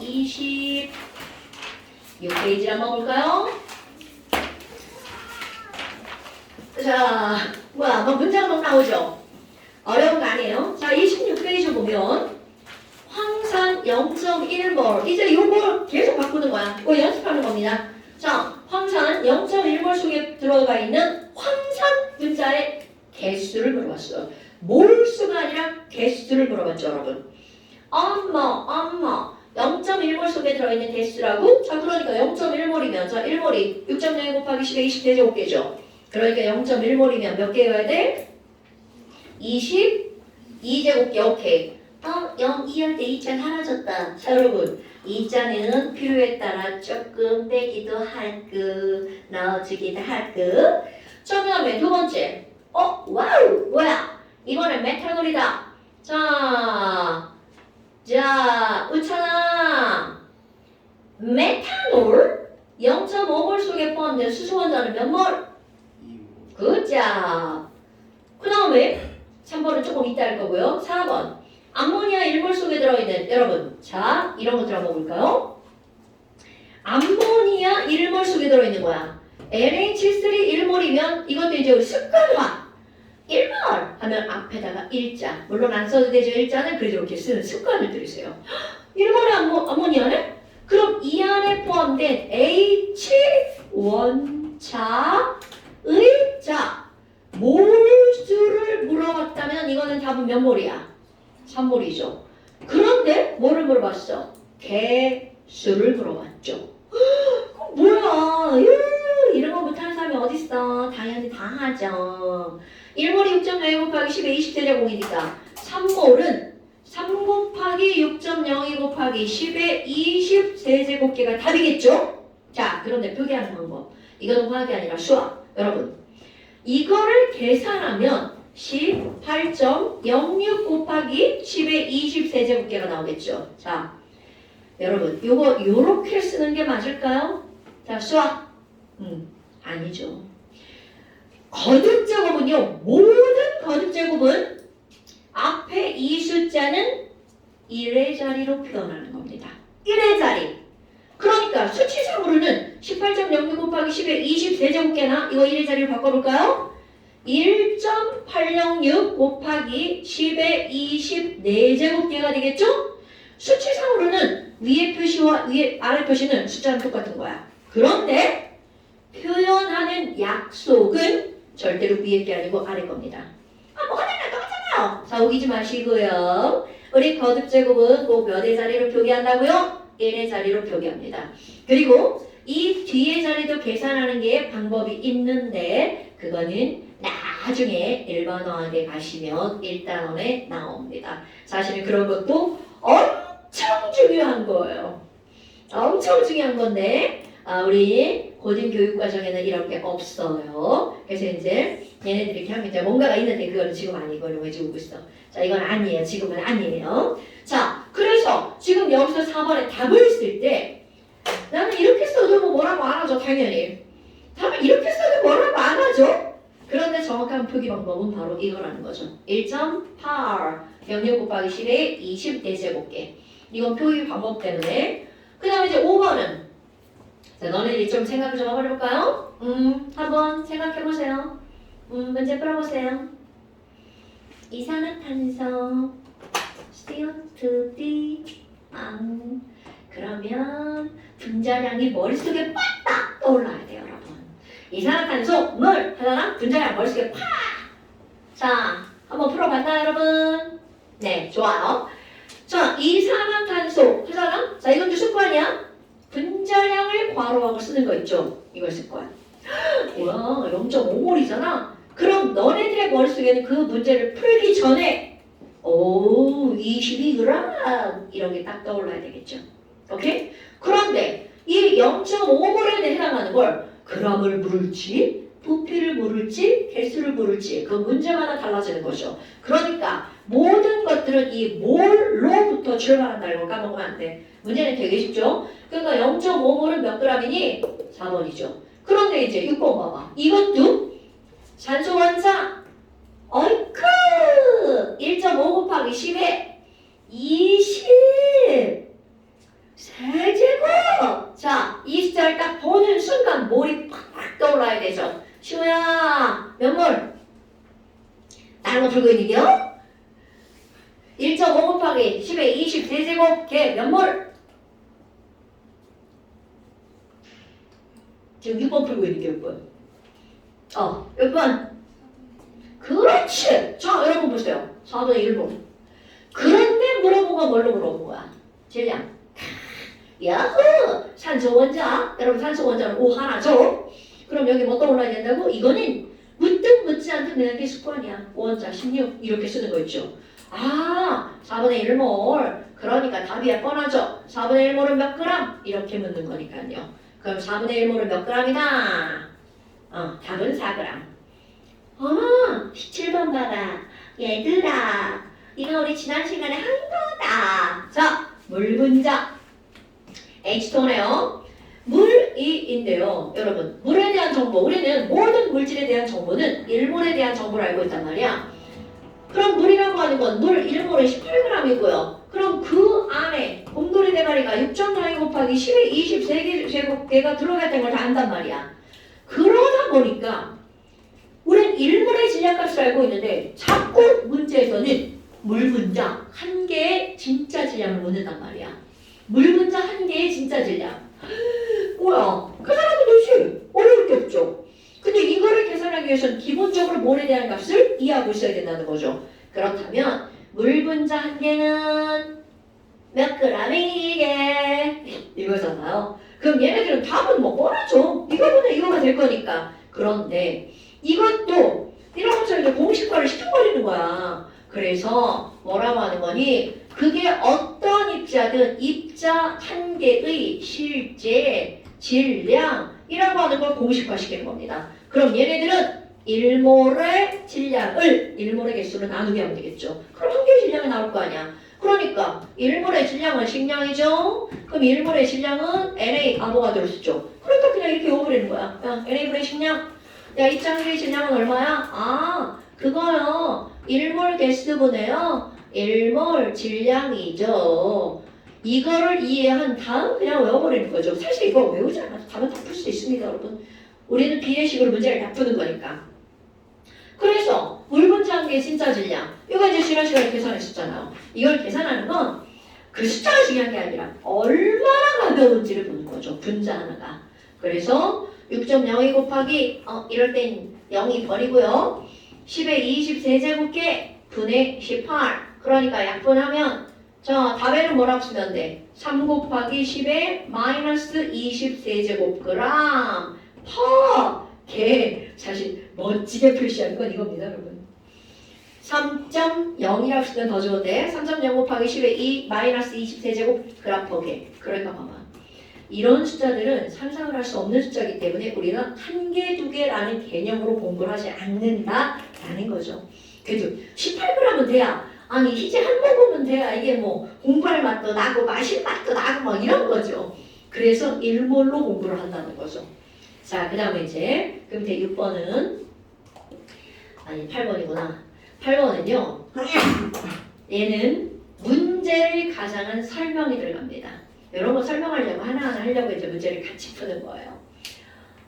Speaker 1: 26페이지 한번 볼까요? 자, 뭐 문장 막 나오죠? 어려운 거 아니에요? 자, 26페이지 보면 황산 0.1몰. 이제 요걸 계속 바꾸는 거야. 이거 연습하는 겁니다. 자, 황산 0.1몰 속에 들어가 있는 황산 분자의 개수를 물어봤어요. 몰수가 아니라 개수를 물어봤죠, 여러분. 엄마 0.1몰 속에 들어있는 개수라고? 자, 그러니까 0.1몰이면 자, 1몰이 6.0 곱하기 10의 20대제곱계죠. 그러니까 0.1몰이면 몇 개여야 돼? 22제곱계. 오케이. 0, 2할 때 2자 사라졌다. 자, 여러분. 2자는 필요에 따라 조금 빼기도 할거 넣어주기도 할거. 자, 그 다음에 두 번째. 와우! 뭐야? 이번엔 메탄올이다. 자, 우찬아. 메탄올 0.5몰 속에 포함된 수소원자는 몇 몰?
Speaker 2: 2몰.
Speaker 1: 굿자. 그 다음에 3번은 조금 이따 할 거고요. 4번. 암모니아 1몰 속에 들어있는 여러분. 자, 이런 것들 한번 볼까요? 암모니아 1몰 속에 들어있는 거야. NH3 1몰이면 이것도 이제 우리 습관화. 1몰 하면 앞에다가 1자. 물론 안 써도 되죠. 1자는 그래도 이렇게 쓰는 습관을 들이세요. 1몰의 암모니아네? 그럼 이 안에 포함된 H 원자의 자 몰수를 물어봤다면 이거는 답은 몇 몰이야? 3몰이죠. 그런데 뭐를 물어봤어? 개수를 물어봤죠. 뭐야? 이런 거 못하는 사람이 어딨어? 당연히 다 하죠. 1몰이 6.02 곱하기 10의 20대제곱이니까 3몰은 3 곱하기 6.02 곱하기 10의 20세제곱계가 답이겠죠? 자, 그런데 표기하는 방법. 이거는 화학이 아니라 수학. 여러분, 이거를 계산하면 18.06 곱하기 10의 20세제곱계가 나오겠죠. 자, 여러분, 요거 요렇게 쓰는 게 맞을까요? 자, 수학. 아니죠. 거듭제곱은요, 모든 거듭제곱은 앞에 이 숫자는 1의 자리로 표현하는 겁니다. 1의 자리. 그러니까 수치상으로는 18.06 곱하기 10의 20세제곱계나 이거 1의 자리로 바꿔볼까요? 1.806 곱하기 10의 24제곱계가 되겠죠? 수치상으로는 위에 표시와 아래 표시는 숫자는 똑같은 거야. 그런데 표현하는 약속은 절대로 위에 게 아니고 아래 겁니다. 뭐가 달라 똑같잖아요. 자, 우기지 마시고요. 우리 거듭제곱은 꼭 몇의 자리로 표기한다고요? 1의 자리로 표기합니다. 그리고 이 뒤의 자리도 계산하는 게 방법이 있는데 그거는 나중에 1번 어학에 가시면 1단원에 나옵니다. 사실은 그런 것도 엄청 중요한 거예요. 엄청 중요한 건데 우리 고등교육과정에는 이런 게 없어요. 그래서 이제 얘네들이 이렇게 하면 이제 뭔가가 있는데 그거는 지금 아니고 왜 지우고 있어. 자, 이건 아니에요. 지금은 아니에요. 자, 그래서 지금 여기서 4번에 답을 쓸 때 나는 이렇게 써도 뭐라고 안 하죠. 당연히. 답을 이렇게 써도 뭐라고 안 하죠. 그런데 정확한 표기 방법은 바로 이거라는 거죠. 1.8 06 곱하기 10의 24제곱계. 이건 표기 방법 때문에. 그 다음에 이제 5번은 자, 너네들이 좀 생각 좀 해볼까요? 한번 생각해보세요. 문제 풀어보세요. 이산화탄소 CO2D 그러면 분자량이 머릿속에 빡빡 떠올라야 돼요, 여러분. 이산화탄소 물 하나랑 분자량 머릿속에 팍! 자, 한번 풀어봤나요, 여러분? 네, 좋아요. 자, 이산화탄소 하나랑 자, 이건 좀 습관이야. 분자량을 괄호하고 쓰는 거 있죠? 이걸 습관. 뭐야, 0.5몰이잖아. 그럼 너네들의 머릿속에는 그 문제를 풀기 전에 22g 이런 게 딱 떠올라야 되겠죠. 오케이? 그런데 이 0.5몰에 해당하는 걸 g을 물을지 부피를 물을지 개수를 물을지 그 문제마다 달라지는 거죠. 그러니까 모든 것들은 이 몰로부터 출발한다는 걸 까먹으면 안 돼. 문제는 되게 쉽죠? 그러니까 0.5몰은 몇 g이니? 4번이죠. 그런데 이제 6번 봐봐. 이것도 산소 원자 어이쿠 1.5 곱하기 10에 20 세제곱. 자, 이 숫자를 딱 보는 순간 몰이 팍팍 떠올라야 되죠. 시호야 몇 몰? 다른 거 풀고 있는데요? 1.5 곱하기 10의 20 세제곱 걔 몇 몰? 지금 6번 풀고 있는 게 6번. 6번. 그렇지. 자, 여러분 보세요. 4번에 1번. 그런데 물어본 건 뭘로 물어본 거야? 질량. 야호! 산소 원자. 여러분 산소 원자는 O 하나죠? 그럼 여기 뭐 떠올라야 된다고? 이거는 묻든 묻지 않든 내는 게 습관이야. 원자 16 이렇게 쓰는 거 있죠. 4분의 1몰. 그러니까 답이 뻔하죠. 4분의 1몰은 몇 그램? 이렇게 묻는 거니까요. 그럼 4분의 1몰은 몇 그램이다? 답은 4g. 17번 봐봐. 얘들아, 이거 우리 지난 시간에 한 거다. 자, 물 분자. H2O네요. 물이인데요. 여러분, 물에 대한 정보. 우리는 모든 물질에 대한 정보는 1몰에 대한 정보를 알고 있단 말이야. 그럼 물이라고 하는 건 물 1몰에 18g이고요. 그럼 그 안에 곰돌이 대가리가 6.42 곱하기 10의 20세개가 들어갔다는 걸 다 안단 말이야. 그러다 보니까 우린 1몰의 질량값을 알고 있는데 자꾸 문제에서는 물 분자 한 개의 진짜 질량을 묻는단 말이야. 물 분자 한 개의 진짜 질량. 뭐야? 계산하기 도대체 어려울 게 없죠. 근데 이거를 계산하기 위해서는 기본적으로 몰에 대한 값을 이해하고 있어야 된다는 거죠. 그렇다면 물 분자 한 개는 몇 g이게? 이거잖아요. 그럼 얘네들은 답은 뭐 뻔하죠. 이거보다 이거가 될 거니까. 그런데 이것도 이런 것처럼 이제 공식화를 시켜버리는 거야. 그래서 뭐라고 하는 거니? 그게 어떤 입자든 입자 한 개의 실제 질량이라고 하는 걸 공식화 시키는 겁니다. 그럼 얘네들은 1몰의 질량을 1몰의 개수로 나누게 하면 되겠죠. 그럼 한 개의 질량이 나올 거 아니야. 그러니까 1몰의 질량은 식량이죠. 그럼 1몰의 질량은 NA 아보가드로 쓰죠. 그러니까 그냥 이렇게 외워버리는 거야. 야, NA분의 식량. 야, 이 짝의 질량은 얼마야? 아, 그거요. 1몰 개수분에요. 1몰 질량이죠. 이거를 이해한 다음 그냥 외워버리는 거죠. 사실 이거 외우지 않아도 답은 다 풀 수 있습니다, 여러분. 우리는 비례식으로 문제를 다 푸는 거니까. 그래서 물 분자한 게 진짜 질량. 이거 이제 지난 시간에 계산했었잖아요. 이걸 계산하는 건 그 숫자가 중요한 게 아니라 얼마나 가벼운지를 보는 거죠. 분자 하나가. 그래서 6.02 곱하기 이럴 땐 0이 버리고요. 10의 20 세제곱계 분의 18. 그러니까 약분하면 자 답에는 뭐라고 쓰면 돼? 3 곱하기 10의 마이너스 20 세제곱그램 퍼 개. 사실 멋지게 표시하는 건 이겁니다, 여러분. 3.0이라고 쓰면 더 좋은데 3.0 곱하기 10의 2 마이너스 20 세제곱 그램 퍼 개. 그러니까 봐봐. 이런 숫자들은 상상을 할 수 없는 숫자이기 때문에 우리는 한 개, 두 개라는 개념으로 공부를 하지 않는다라는 거죠. 그래도 18g은 돼야 아니 희재 한 모금은 돼야 이게 뭐 공부할 맛도 나고 마실 맛도 나고 뭐 이런 거죠. 그래서 일몰로 공부를 한다는 거죠. 자, 그 다음에 이제 그 밑에 6번은 아니 8번이구나. 8번은요. 얘는 문제를 가장한 설명이 들어갑니다. 이런 거 설명하려고 하나하나 하려고 이제 문제를 같이 푸는 거예요.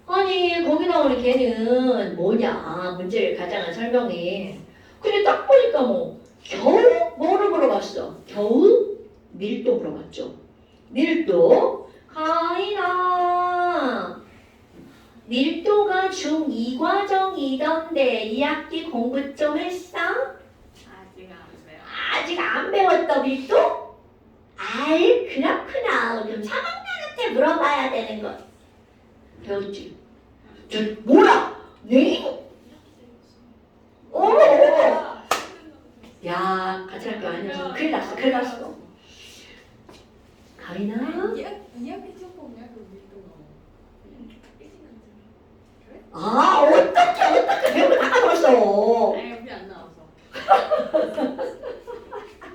Speaker 1: 아니 거기 나오는 걔는 뭐냐 문제를 가장한 설명이. 근데 딱 보니까 뭐 겨우 뭐를 물어봤어? 겨우 밀도 물어봤죠. 밀도 가인아 밀도가 중2 과정이던데 2학기 공부 좀 했어? 아직 안 배웠다 밀도? 아이 그렇구나. 그럼 3학년한테 물어봐야 되는 거. 배웠지? 저 뭐야? 네? 어머 어머. 야 같이 할 거 아니야. 큰일 났어 큰일 났어. 가인아?
Speaker 3: 이야기 조금이야 그 밀도가.
Speaker 1: 아 어떻게 배우고 다 까먹었어.
Speaker 3: 아니 우리 안 나와서.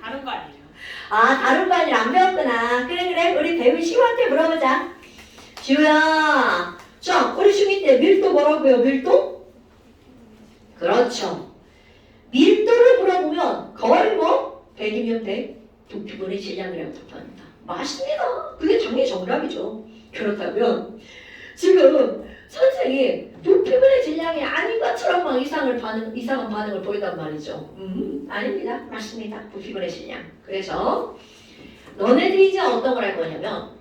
Speaker 3: 다른 거 아니에요?
Speaker 1: 아 다른 거 아니라 안 배웠구나. 그래 우리 배운 시우한테 물어보자. 시우야 자 우리 중2 때 밀도 뭐라고요? 밀도? 그렇죠. 밀도를 물어보면 거의 뭐 100이면 100 부피분의 질량이라고 답합니다. 맞습니다. 그게 당연히 정답이죠. 그렇다면 지금 선생이 부피분의 질량이 아닌 것처럼 막 이상한 반응을 보인단 말이죠. 아닙니다. 맞습니다. 부피분의 질량. 그래서 너네들이 이제 어떤 걸 할 거냐면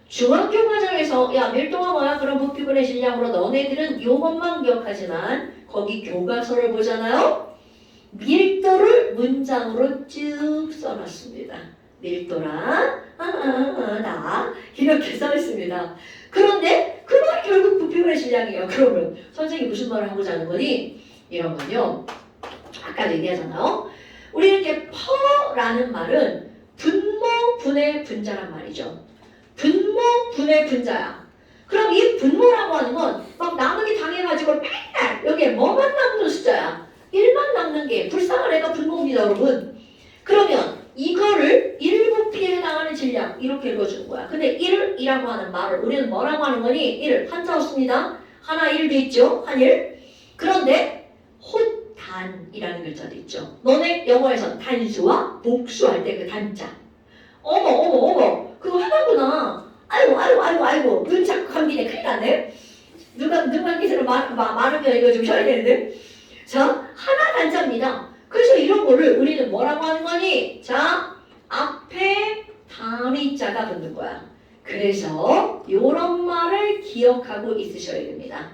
Speaker 1: 중학교 과정에서 야 밀도가 뭐야? 그럼 부피분의 질량으로 너네들은 요것만 기억하지만 거기 교과서를 보잖아요. 밀도를 문장으로 쭉 써놨습니다. 밀도랑 나 이렇게 써있습니다. 그런데 그 말이 결국 부피분의 질량이에요. 그러면 선생님이 무슨 말을 하고자 하는 거니? 이런 건요. 아까도 얘기하잖아요. 우리 이렇게 퍼라는 말은 분모 분의 분자란 말이죠. 분모 분의 분자야. 그럼 이 분모라고 하는 건 막 나누기 당해가지고 맨날 여기에 뭐만 남는 숫자야. 1만 남는 게 불쌍한 애가 분모입니다, 여러분. 그러면 이거를 1부피에 해당하는 질량 이렇게 읽어주는 거야. 근데 1이라고 하는 말을 우리는 뭐라고 하는 거니? 1 한자어 씁니다. 하나 1도 있죠. 한일. 그런데 호단이라는 글자도 있죠. 너네 영어에서 단수와 복수할 때 그 단자. 어머 그거 하나구나. 아이고 눈 자꾸 감기네. 큰일 났네. 눈 감기세로 마르면 이거 좀 쉬어야 되는데. 자 하나 단자입니다. 그래서 이런 거를 우리는 뭐라고 하는 거니? 자 앞에 단위자가 붙는 거야. 그래서 이런 말을 기억하고 있으셔야 됩니다.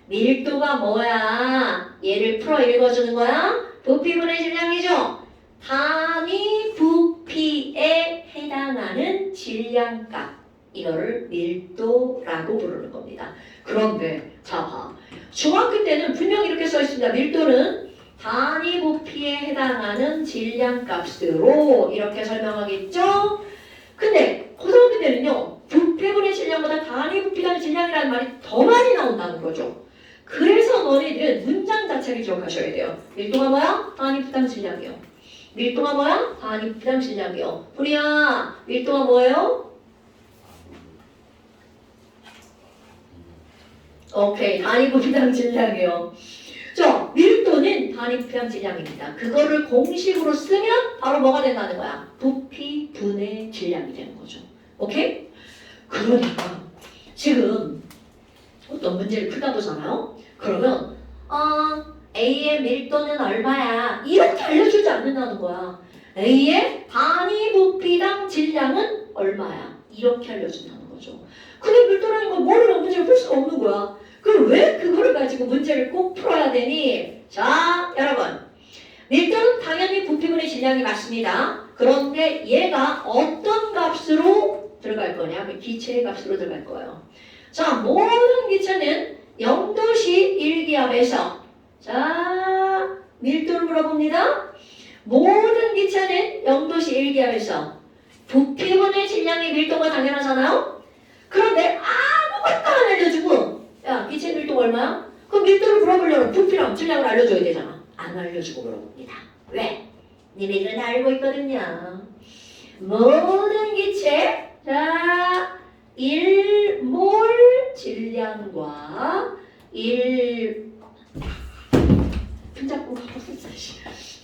Speaker 1: 밀도가 뭐야? 얘를 풀어 읽어주는 거야. 부피분의 질량이죠. 단위 부피에 해당하는 질량값. 이거를 밀도라고 부르는 겁니다. 그런데 자 중학교 때는 분명히 이렇게 써 있습니다. 밀도는 단위 부피에 해당하는 질량값으로 이렇게 설명하겠죠. 근데 고등학교 때는요. 부피분의 질량보다 단위 부피당 질량이라는 말이 더 많이 나온다는 거죠. 그래서 너네들은 문장 자체를 기억하셔야 돼요. 밀도가 뭐야? 반입부담 질량이요. 밀도가 뭐야? 반입부담 질량이요. 우리야 밀도가 뭐예요? 오케이, 반입부담 질량이요. 자, 밀도는 반입부담 질량입니다. 그거를 공식으로 쓰면 바로 뭐가 된다는 거야? 부피 분의 질량이 되는 거죠. 오케이? 그러니까 지금 어떤 문제를 풀다 보잖아요. 그러면 A의 밀도는 얼마야? 이렇게 알려주지 않는다는 거야. A의 단위 부피당 질량은 얼마야? 이렇게 알려준다는 거죠. 근데 밀도라는 건 모르는 문제를 풀 수가 없는 거야. 그럼 왜 그거를 가지고 문제를 꼭 풀어야 되니? 자, 여러분. 밀도는 당연히 부피분의 질량이 맞습니다. 그런데 얘가 어떤 값으로 들어갈 거냐? 기체의 값으로 들어갈 거예요. 자, 모든 기체는 0도시 1기압에서 자, 밀도를 물어봅니다. 모든 기체는 0도시 1기압에서 부피분의 질량의 밀도가 당연하잖아요. 그런데 아무것도 안 알려주고 야, 기체 밀도가 얼마야? 그럼 밀도를 물어보려면 부피랑 질량을 알려줘야 되잖아. 안 알려주고 물어봅니다. 왜? 니네들은 알고 있거든요. 모든 기체 자 1몰 질량과 1분자꾸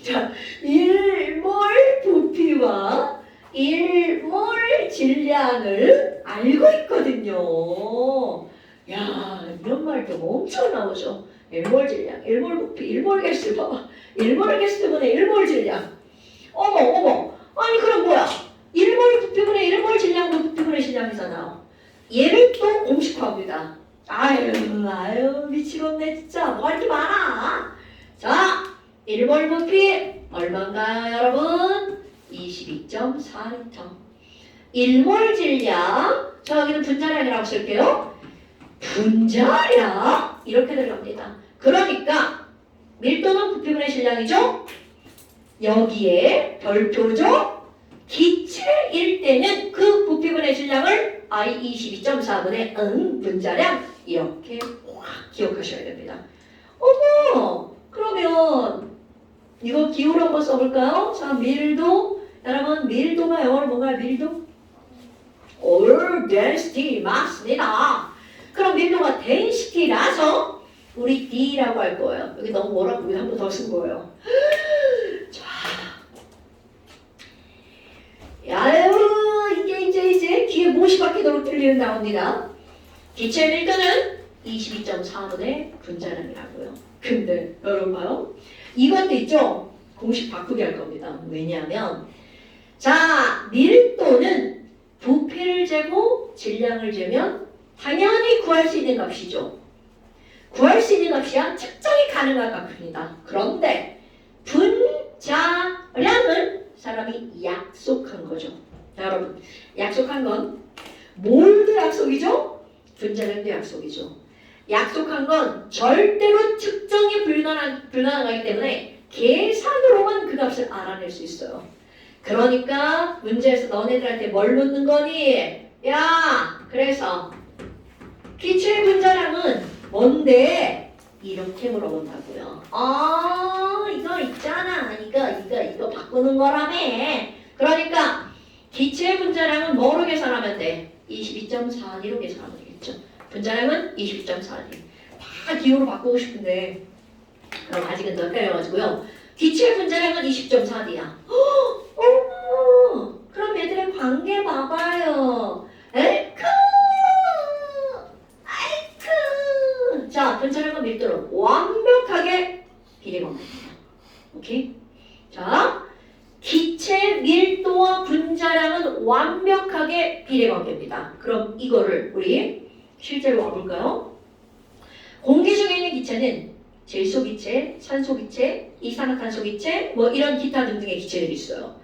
Speaker 1: 자 1몰 부피와 1몰 질량을 알고 있거든요. 야, 이런 말도 엄청 나오죠. 1몰 질량, 1몰 부피, 1몰 개수 봐봐. 1몰 개수분의 1몰 질량. 어머. 아니 그럼 뭐야? 1몰 부피분의 1몰 질량도 부피분의 질량이잖아. 얘를 또 공식화합니다. 아유 미치겠네 진짜. 뭐 할 게 많아. 자, 1몰 부피 얼마인가요 여러분? 22.4리터. 1몰 질량. 자, 여기는 분자량이라고 쓸게요. 분자량 이렇게 들어갑니다. 그러니까 밀도는 부피분의 질량이죠. 여기에 별표죠. 기체일 때는 그 부피분의 질량을 I 22.4분의 분자량 이렇게 확 기억하셔야 됩니다. 어머, 그러면 이거 기호로 한번 써볼까요? 자, 밀도. 여러분 밀도가 영어로 뭔가요? 밀도? density 맞습니다. 그럼 밀도가 density라서 우리 D라고 할 거예요. 여기 너무 뭐라고 한 번 더 쓴 거예요. 자, 야유 이제 귀에 못이 박히도록 들리는 나옵니다. 기체 밀도는 22.4분의 분자량이라고요. 근데 여러분 봐요. 이것도 있죠? 공식 바꾸게 할 겁니다. 왜냐하면 자, 밀도는 부피를 재고 질량을 재면 당연히 구할 수 있는 값이죠. 구할 수 있는 값이야 측정이 가능한 값입니다. 그런데 분자량은 사람이 약속한 거죠. 자, 여러분 약속한 건 몰도 약속이죠. 분자량도 약속이죠. 약속한 건 절대로 측정이 불가능하기 때문에 계산으로만 그 값을 알아낼 수 있어요. 그러니까 문제에서 너네들한테 뭘 묻는 거니? 야, 그래서 기체의 분자량은 뭔데? 이렇게 물어본다고요. 이거 있잖아. 이거 바꾸는 거라며. 그러니까 기체의 분자량은 뭐로 계산하면 돼? 22.42로 계산하면 되겠죠. 분자량은 22.42. 다 기호로 바꾸고 싶은데 그럼 아직은 더 헷갈려가지고요. 기체의 분자량은 20.4D야. 그럼 얘들의 관계 봐봐요. 에이크! 자, 분자량과 밀도는 완벽하게 비례관계입니다. 오케이? 자, 기체 밀도와 분자량은 완벽하게 비례관계입니다. 그럼 이거를 우리 실제로 와볼까요? 공기 중에 있는 기체는 질소기체, 산소기체, 이산화탄소기체 뭐 이런 기타 등등의 기체들이 있어요.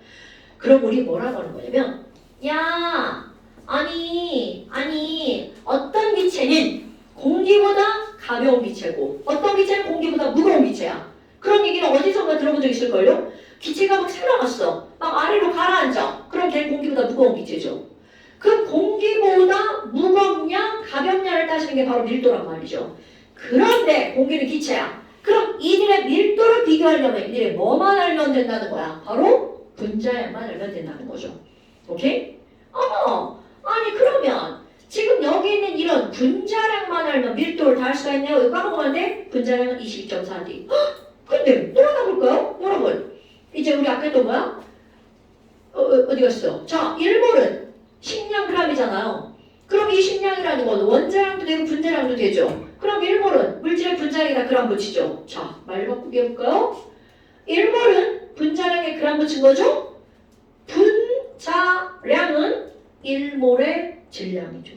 Speaker 1: 그럼 우리 뭐라고 하는 거냐면 야, 아니 어떤 기체는 공기보다 가벼운 기체고 어떤 기체는 공기보다 무거운 기체야. 그런 얘기는 어디선가 들어본 적 있을걸요? 기체가 막 살아갔어. 막 아래로 가라앉아. 그럼 걔는 공기보다 무거운 기체죠. 그 공기보다 무겁냐 가볍냐를 따지는 게 바로 밀도란 말이죠. 그런데 공기는 기체야. 그럼 이들의 밀도를 비교하려면 이들의 뭐만 알면 된다는 거야? 바로 분자량만 알면 된다는 거죠. 오케이? 어머, 아니 그러면 지금 여기 있는 이런 분자량만 알면 밀도를 다 할 수가 있네요. 이거 까먹으면 안 돼? 분자량은 22.4D. 근데 돌아가 볼까요? 여러분, 이제 우리 아까 또 뭐야? 어디 갔어? 자, 1몰은 10량g이잖아요. 그럼 이 10량이라는 건 원자량도 되고 분자량도 되죠. 그럼 1몰은 물질의 분자량에다 그람 붙이죠. 자, 말 바꾸기 해볼까요? 1몰은 분자량에 그람 붙인 거죠? 분자량은 1몰의 질량이죠.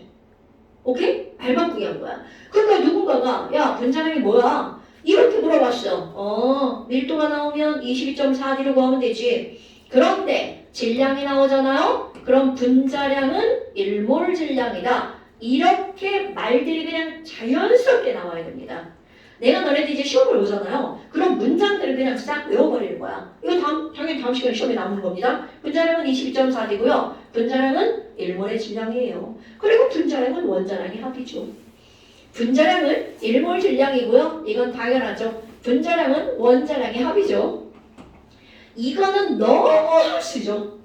Speaker 1: 오케이? 말 바꾸기 한 거야. 그러니까 누군가가 야, 분자량이 뭐야? 이렇게 물어봤어. 밀도가 나오면 22.4D로 구하면 되지. 그런데 질량이 나오잖아요? 그럼 분자량은 1몰 질량이다. 이렇게 말들이 그냥 자연스럽게 나와야 됩니다. 내가 너네들 이제 시험을 보잖아요. 그럼 문장들을 그냥 싹 외워버리는 거야. 이거 당연히 다음 시간에 시험에 나오는 겁니다. 분자량은 22.4D고요. 분자량은 1몰의 질량이에요. 그리고 분자량은 원자량의 합이죠. 분자량은 1몰 질량이고요. 이건 당연하죠. 분자량은 원자량의 합이죠. 이거는 너무 수죠.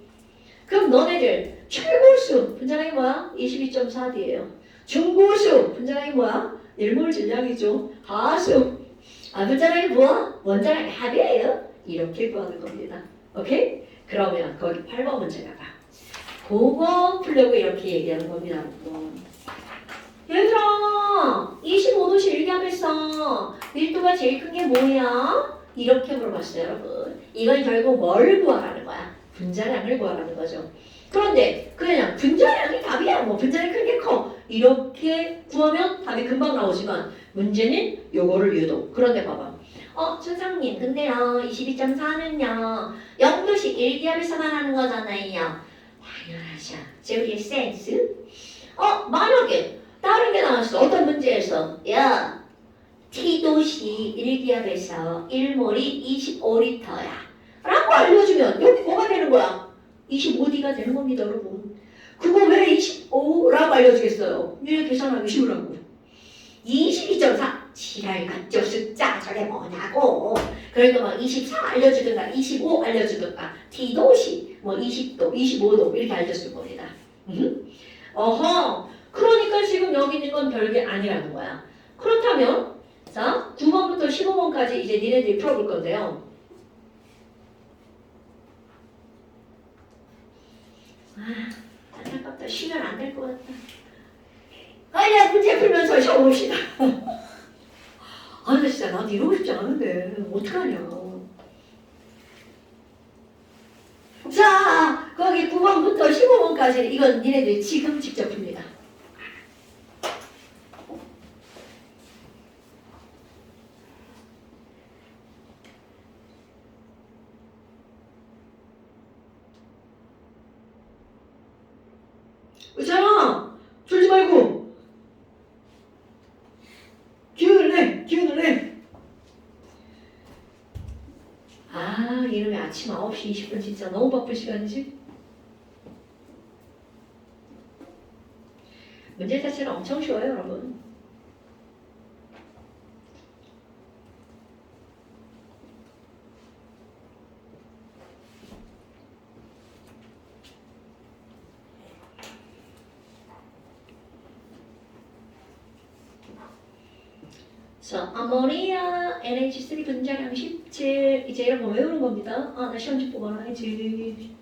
Speaker 1: 그럼 너네들 최고수 분자량이 뭐야? 22.4D예요. 중고수 분자량이 뭐야? 1몰 질량이죠. 하수 분자량이 뭐야? 원자량의 합이에요. 이렇게 구하는 겁니다. 오케이? 그러면 거기 8번 문제 가봐. 그거 풀려고 이렇게 얘기하는 겁니다. 얘들아 25도씨 일기하면서 밀도가 제일 큰 게 뭐야? 이렇게 물어봤어요, 여러분. 이건 결국 뭘 구하라는 거야? 분자량을 구하라는 거죠. 그런데 그냥 분자량이 답이야. 뭐 분자량이 큰 게 커. 이렇게 구하면 답이 금방 나오지만 문제는 요거를 유도. 그런데 봐봐. 천상님 근데요 22.4는요 0도씩 일기압에서만 하는 거잖아요. 당연하죠. 제 우리의 센스. 만약에 다른 게 나왔어. 어떤 문제에서 야 T도시 1기압에서 1몰이 25리터야 라고 알려주면 여기 뭐가 되는 거야? 25D가 되는 겁니다, 여러분. 그거 왜 25라고 알려주겠어요? 이렇게 계산하기 쉬우라고. 22.4 지랄 같죠 숫자 저게 뭐냐고. 그러니까 막 24 알려주든가 25 알려주든가 T도시 뭐 20도 25도 이렇게 알려줄 겁니다. 그러니까 지금 여기 있는 건 별게 아니라는 거야. 그렇다면 자 9번부터 15번까지 이제 니네들이 풀어볼 건데요. 안타깝다. 쉬면 안 될 것 같다. 아니야 문제 풀면서 쉬어봅시다. 나 진짜 나도 이러고 싶지 않은데 어떡하냐. 자 거기 9번부터 15번까지 이건 니네들이 지금 직접 풉니다. 있잖아 졸지 말고 기운을 내. 이놈의 아침 9시 20분 진짜 너무 바쁜 시간이지. 문제 자체는 엄청 쉬워요, 여러분. 자, 아모니아 NH3 분자량 17 이제 이런 거 외우는 겁니다. 나 시험지 뽑아놔야지.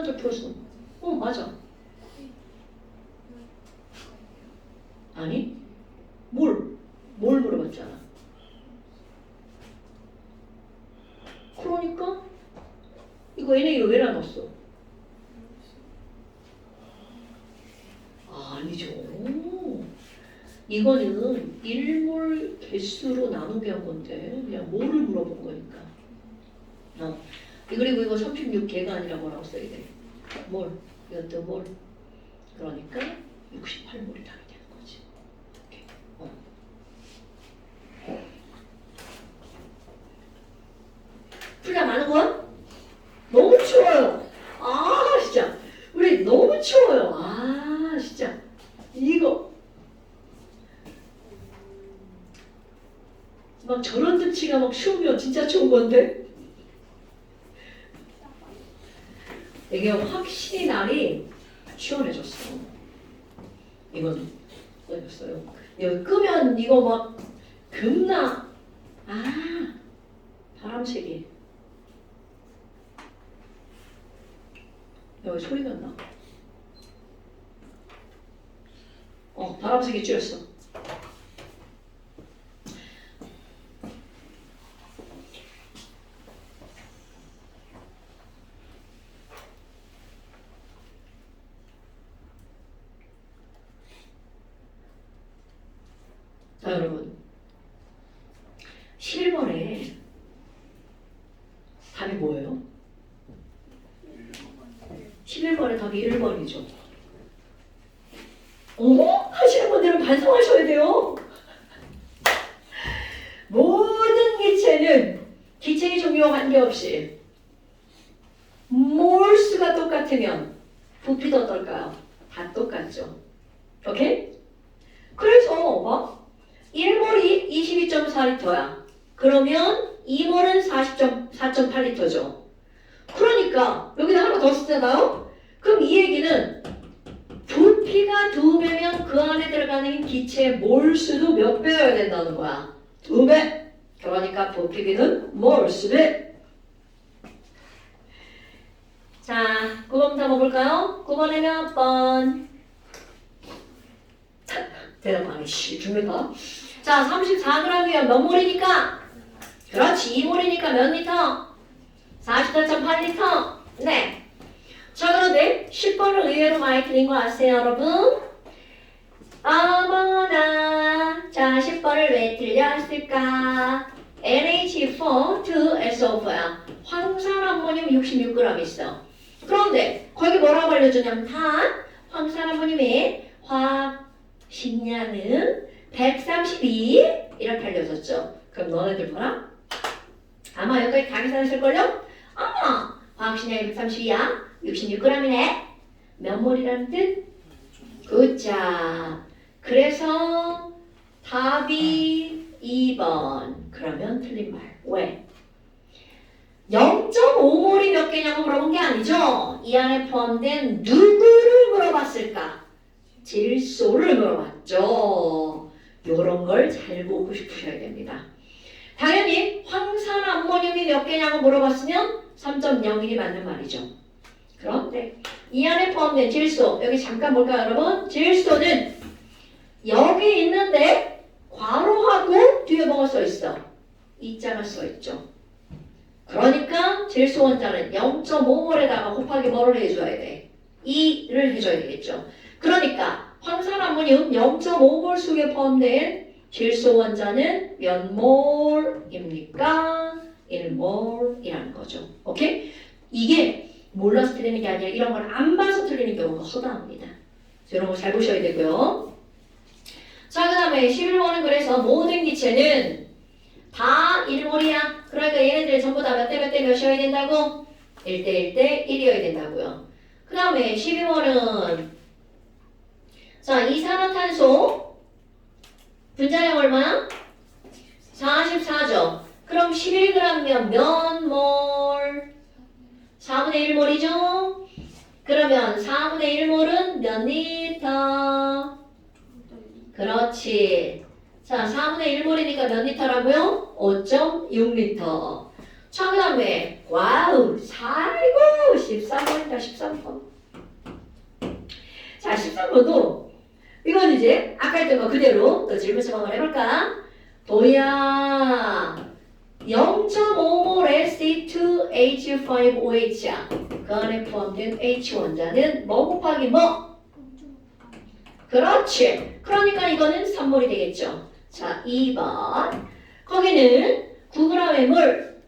Speaker 1: 문제 풀었어. 맞아. 아니, 뭘 물어봤잖아. 그러니까 이거 NA로 왜 나눴어? 아니죠. 이거는 일몰 개수로 나누게 한 건데 그냥 뭐를 물어본 거니까. 그리고 이거 36개가 아니라 뭐라고 써야 돼? 몰. 이것도 몰. 그러니까 68몰이 답이 되는 거지. 이렇게. 풀다 많은 거야? 너무 추워요. 진짜. 우리 너무 추워요. 진짜. 이거. 막 저런 득치가 막 추우면 진짜 추운 건데. 이게 확실히 날이 시원해졌어. 이건 어디갔어요? 여기 끄면 이거 막 금나. 바람색이. 여기 소리가 나. 바람색이 줄였어. 자, 여러분. 11번에 답이 뭐예요? 11번에 답이 1번이죠. 하시는 분들은 반성하셔야 돼요. 모든 기체는 기체의 종류와 관계없이 몰수가 똑같으면 부피도 어떨까요? 다 똑같죠. 오케이? 그래서 봐. 1몰이 22.4리터야. 그러면 2몰은 4.8리터죠. 그러니까 여기다 하나 더 쓰잖아요? 그럼 이 얘기는 부피가 2배면 그 안에 들어가는 기체의 몰수도 몇 배여야 된다는 거야? 2배. 그러니까 부피비는 몰수배. 자, 9번 한번 볼까요? 9번에 몇 번? 대답 안 해. 죽는다. 자, 34g이면 몇 몰이니까? 그렇지, 2몰이니까 몇 리터? 44.8리터. 네. 자, 그런데 10번을 의외로 많이 틀린 거 아세요, 여러분? 어머나. 자, 10번을 왜 틀렸을까? NH4-SO4야. 황산암모늄 66g 있어. 그런데 거기 뭐라고 알려주냐면 탄, 황산암모늄의 화학 식량은 132 이렇게 알려줬죠. 그럼 너네들 봐라. 아마 여기까지 다 계산했을걸요? 화학식량이 132야. 66g이네. 몇 몰이라는 뜻? 굿자. 그래서 답이 2번. 그러면 틀린 말. 왜? 0.5몰이 몇 개냐고 물어본 게 아니죠. 이 안에 포함된 누구를 물어봤을까? 질소를 물어봤죠. 요런 걸 잘 보고 싶으셔야 됩니다. 당연히 황산암모늄이 몇 개냐고 물어봤으면 3.01이 맞는 말이죠. 그런데 이 안에 포함된 질소, 여기 잠깐 볼까요, 여러분? 질소는 여기 있는데 괄호하고 뒤에 뭐가 써있어? 이자가 써있죠. 그러니까 질소 원자는 0.5몰에다가 곱하기 뭐를 해줘야 돼? 2를 해줘야 되겠죠. 그러니까 황산암모늄 0.5몰 속에 포함된 질소 원자는 몇 몰입니까? 1몰이라는 거죠. 오케이? 이게 몰라서 틀리는 게 아니라 이런 걸 안 봐서 틀리는 경우가 허다합니다. 이런 거 잘 보셔야 되고요. 자, 그 다음에 11번은 그래서 모든 기체는 다 1몰이야. 그러니까 얘네들 전부 다 몇 대 몇 대 몇이어야 된다고? 1대 1대 1이어야 된다고요. 그 다음에 12번은 자, 이산화탄소 분자량 얼마야? 44죠. 그럼 11g이면 몇 몰? 4분의 1몰이죠? 그러면 4분의 1몰은 몇 리터? 그렇지. 자, 4분의 1몰이니까 몇 리터라고요? 5.6리터. 자, 그 다음에 와우, 아이고 13번이다. 13번. 자, 13번도 이건 이제 아까 했던 거 그대로 또 질문 처방을 해볼까? 도야 0.5몰 Se2H5OH야. 그 안에 포함된 H 원자는 뭐 곱하기 뭐? 그렇지. 그러니까 이거는 3몰이 되겠죠. 자, 2번. 거기는 9g의 물.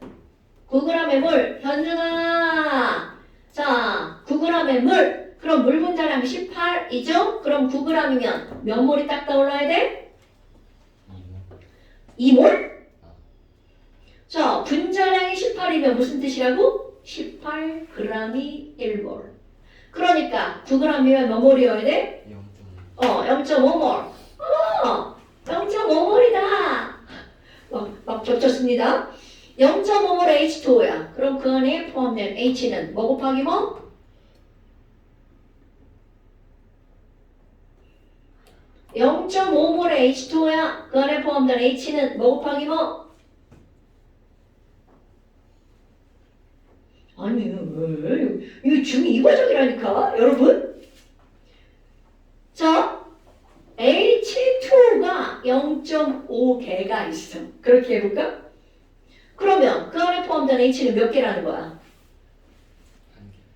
Speaker 1: 9g의 물. 현중아. 자, 9g의 물. 그럼 물 분자량이 18이죠? 그럼 9g이면 몇 몰이 딱 떠올라야 돼? 2몰? 자, 분자량이 18이면 무슨 뜻이라고? 18g이 1몰. 그러니까 9g이면 몇 몰이어야 돼? 0.5몰. 0.5몰이다. 막 겹쳤습니다. 0.5몰 H2O야. 그럼 그 안에 포함된 H는 뭐 곱하기 뭐? 0.5몰의 H2O야. 그 안에 포함된 H는 뭐 곱하기 뭐? 아니, 이거 중2 과정이라니까, 여러분. 자, H2가 0.5개가 있어. 그렇게 해볼까? 그러면 그 안에 포함된 H는 몇 개라는 거야?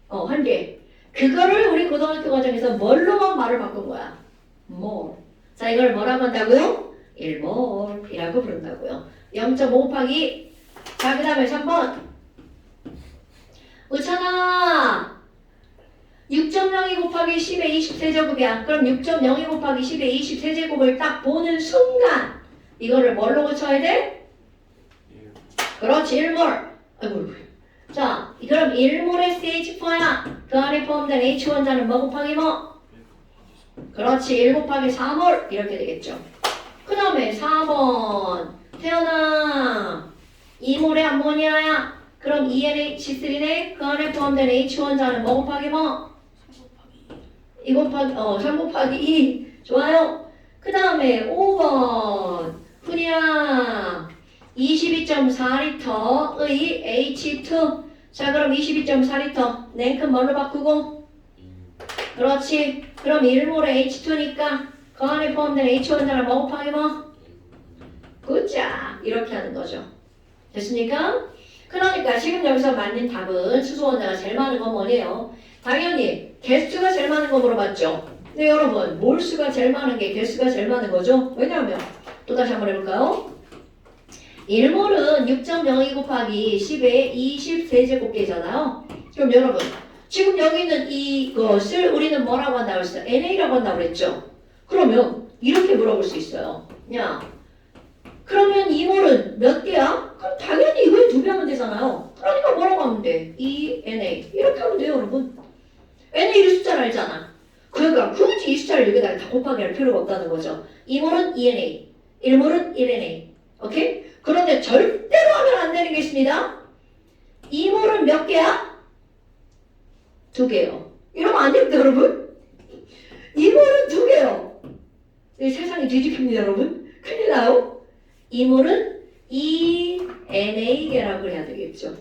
Speaker 1: 한 개. 그거를 우리 고등학교 과정에서 뭘로만 말을 바꾼 거야? 몰. 자, 이걸 뭐라고 한다고요? 1몰이라고 부른다고요. 0.5 곱하기. 자, 그 다음에 3번. 우찬아. 6.02 곱하기 10의 20세제곱이야. 그럼 6.02 곱하기 10의 20세제곱을 딱 보는 순간 이거를 뭘로 고쳐야 돼? 그렇지, 1몰. 아이고. 자, 그럼 1몰의 CH4야. 그 안에 포함된 H 원자는 뭐 곱하기 뭐? 그렇지, 1 곱하기 4몰. 이렇게 되겠죠. 그 다음에 4번. 태연아. 2몰의 암모니아야. 그럼 ENH3네. 그 안에 포함된 H 원자는 뭐 곱하기 뭐? 3 곱하기 2. 좋아요. 그 다음에 5번. 훈이야. 22.4L의 H2. 자, 그럼 22.4L. 냉큼 뭘로 바꾸고? 그렇지. 그럼 1몰의 H2니까 그 안에 포함된 H 원자를 뭐 곱하기 뭐? 굿자. 이렇게 하는 거죠. 됐습니까? 그러니까 지금 여기서 맞는 답은 수소 원자가 제일 많은 건 뭐예요? 당연히 개수가 제일 많은 거 물어봤죠. 근데 여러분 몰수가 제일 많은 게 개수가 제일 많은 거죠. 왜냐하면 또다시 한번 해볼까요? 1몰은 6.02 곱하기 10의 20세제곱계잖아요. 그럼 여러분 지금 여기 있는 이것을 우리는 뭐라고 한다고 했어요? NA라고 한다고 그랬죠. 그러면 이렇게 물어볼 수 있어요. 야, 그러면 2몰은 몇 개야? 그럼 당연히 이거에 2배 하면 되잖아요. 그러니까 뭐라고 하면 돼? ENA 이렇게 하면 돼요, 여러분. NA를 숫자를 알잖아. 그러니까 굳이 이 숫자를 여기다가 다 곱하기 할 필요가 없다는 거죠. 2몰은 ENA, 1몰은 1NA. 오케이? 그런데 절대로 하면 안 되는 게 있습니다. 2몰은 몇 개야? 2개요. 이러면 안 됩니다, 여러분. 2몰은 2개요. 세상이 뒤집힙니다, 여러분. 큰일 나요. 2몰은 ENA계라고 해야 되겠죠.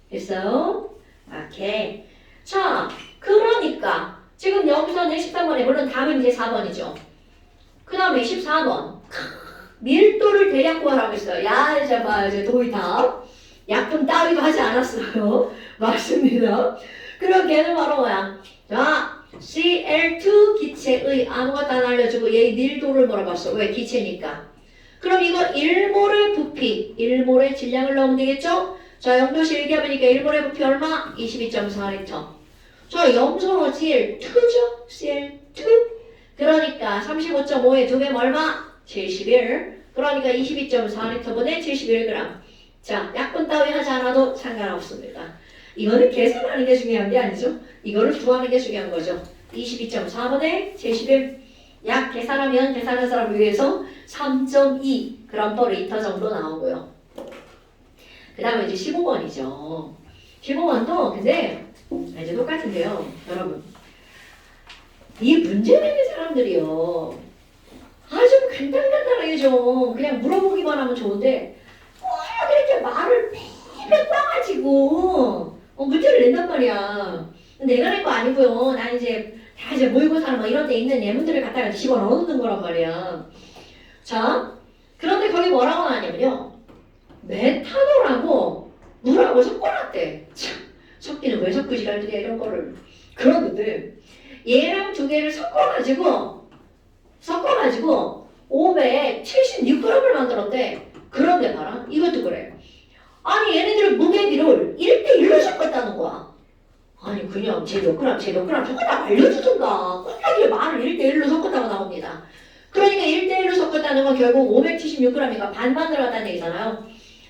Speaker 1: 됐어요? 오케이. 자, 그러니까 지금 여기서는 13번에 물론 답은 이제 4번이죠. 그 다음에 14번. 밀도를 대략 구하라고 했어요. 야, 이제 봐, 이제 도의답. 약분 따위도 하지 않았어요. 맞습니다. 그럼 걔는 바로 뭐야? 자, Cl2 기체의 아무것도 안 알려주고 얘 밀도를 물어봤어. 왜? 기체니까. 그럼 이거 1몰의 부피, 1몰의 질량을 넣으면 되겠죠? 자, 영도시 1기압이니까 1몰의 부피 얼마? 22.4L. 자, 염소로 Cl2죠? Cl2. 그러니까 35.5에 2배면 얼마? 71. 그러니까 22.4L분의 71g. 자, 약분 따위 하지 않아도 상관없습니다. 이거는 계산하는 게 중요한 게 아니죠. 이거를 구하는 게 중요한 거죠. 22.4분의 71. 약 계산하면 계산한 사람을 위해서 3.2g/L 정도 나오고요. 그 다음에 이제 15번이죠. 15번도 근데 이제 똑같은데요. 여러분. 이 문제 내는 사람들이요. 좀 간단하게 좀 그냥 물어보기만 하면 좋은데 꼭 이렇게 말을 맨날 까가지고 문제를 낸단 말이야. 내가 낸 거 아니고요. 난 이제 다 이제 모의고사나 뭐 이런 데 있는 예문들을 갖다가 집어넣는 거란 말이야. 자, 그런데 거기 뭐라고 나왔냐면요. 메탄올하고 물하고 섞어놨대. 참, 섞기는 왜 섞으시랄 때 이런 거를. 그러는데 얘랑 두 개를 섞어가지고 576g을 만들었대. 그런데 봐라. 이것도 그래. 아니 얘네들은 무게비를 1대1로 섞었다는 거야. 아니 그냥 쟤 몇 그램 섞었다고 알려주던가. 꼴하기에 말을 1대1로 섞었다고 나옵니다. 그러니까 1대1로 섞었다는 건 결국 576g이니까 반반 들어갔다는 얘기잖아요.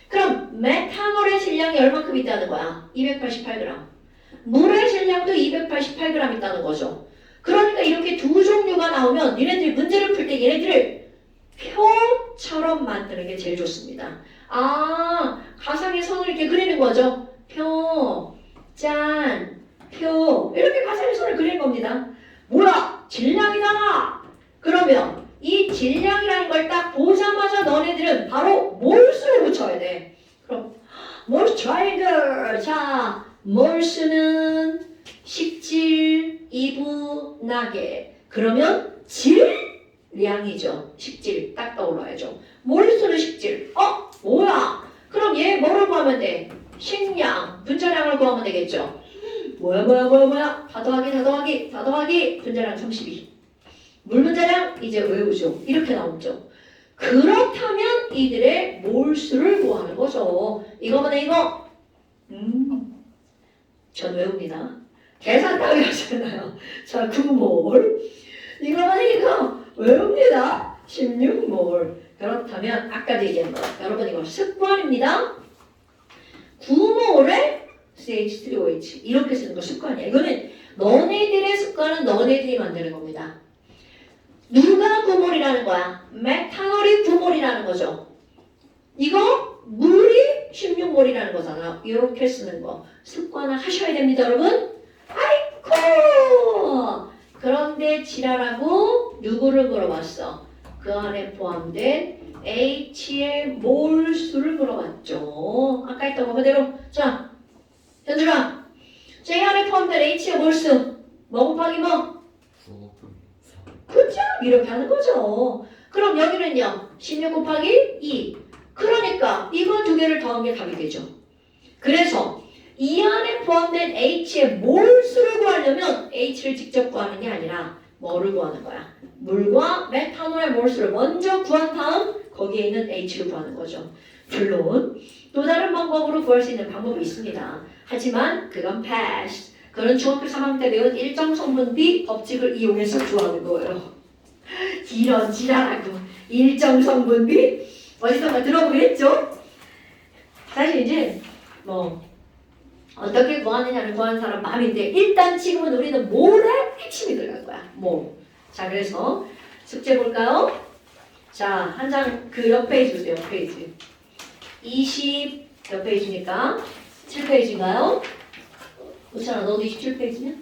Speaker 1: 그럼 메탄올의 질량이 얼마큼 있다는 거야? 288g. 물의 질량도 288g 있다는 거죠. 그러니까 이렇게 두 종류가 나오면 얘네들이 문제를 풀 때 얘네들을 표처럼 만드는 게 제일 좋습니다. 아, 가상의 선을 이렇게 그리는 거죠. 표, 짠, 표. 이렇게 가상의 선을 그리는 겁니다. 뭐야? 질량이잖아. 그러면 이 질량이라는 걸 딱 보자마자 너네들은 바로 몰수를 붙여야 돼. 그럼 몰수 트라이앵글. 자, 몰수는 식질, 이분하게. 그러면 질량이죠. 식질 딱 떠올라야죠. 몰수는 식질. 뭐야? 그럼 얘 뭐를 구하면 돼? 식량, 분자량을 구하면 되겠죠. 뭐야? 다 더하기. 분자량 32. 물 분자량 이제 외우죠. 이렇게 나오죠. 그렇다면 이들의 몰수를 구하는 거죠. 이거보다 이거. 전 외웁니다. 계산 따위 하잖아요. 자, 9몰. 이거보다 이거 외웁니다. 16몰. 그렇다면 아까도 얘기한 거. 여러분 이거 습관입니다. 9몰에 CH3OH 이렇게 쓰는 거 습관이야. 이거는 너네들의 습관은 너네들이 만드는 겁니다. 누가 9몰이라는 거야? 메탄올이 9몰이라는 거죠. 이거 물이 16몰이라는 거잖아. 이렇게 쓰는 거 습관을 하셔야 됩니다, 여러분. 아이쿠! 그런데 지랄하고 누구를 물어봤어? 그 안에 포함된 H의 몰수를 물어봤죠. 아까 했던 거 그대로. 자, 현주가 J 안에 포함된 H의 몰수 뭐 곱하기 뭐? 그죠? 이렇게 하는 거죠. 그럼 여기는요. 16 곱하기 2. 그러니까 이거 두 개를 더한 게 답이 되죠. 그래서 이 안에 포함된 H의 몰수를 구하려면 H를 직접 구하는 게 아니라 뭐를 구하는 거야? 물과 메탄올의 몰수를 먼저 구한 다음 거기에 있는 H를 구하는 거죠. 물론 또 다른 방법으로 구할 수 있는 방법이 있습니다. 하지만 그건 패스. 그건 중학교 3학년 때 배운 일정성분비 법칙을 이용해서 구하는 거예요. 이런 지랄하고 일정성분비 어디선가 들어보겠죠? 사실 이제 뭐 어떻게 구하느냐를 구하는 사람 마음인데 일단 지금은 우리는 몰의 핵심이 들어간 거야. 몰. 자, 그래서 숙제 볼까요? 자, 한 장 그 옆 페이지 보세요. 옆 페이지 20 몇 페이지니까 7페이지인가요? 우찬아 너도 27페이지냐?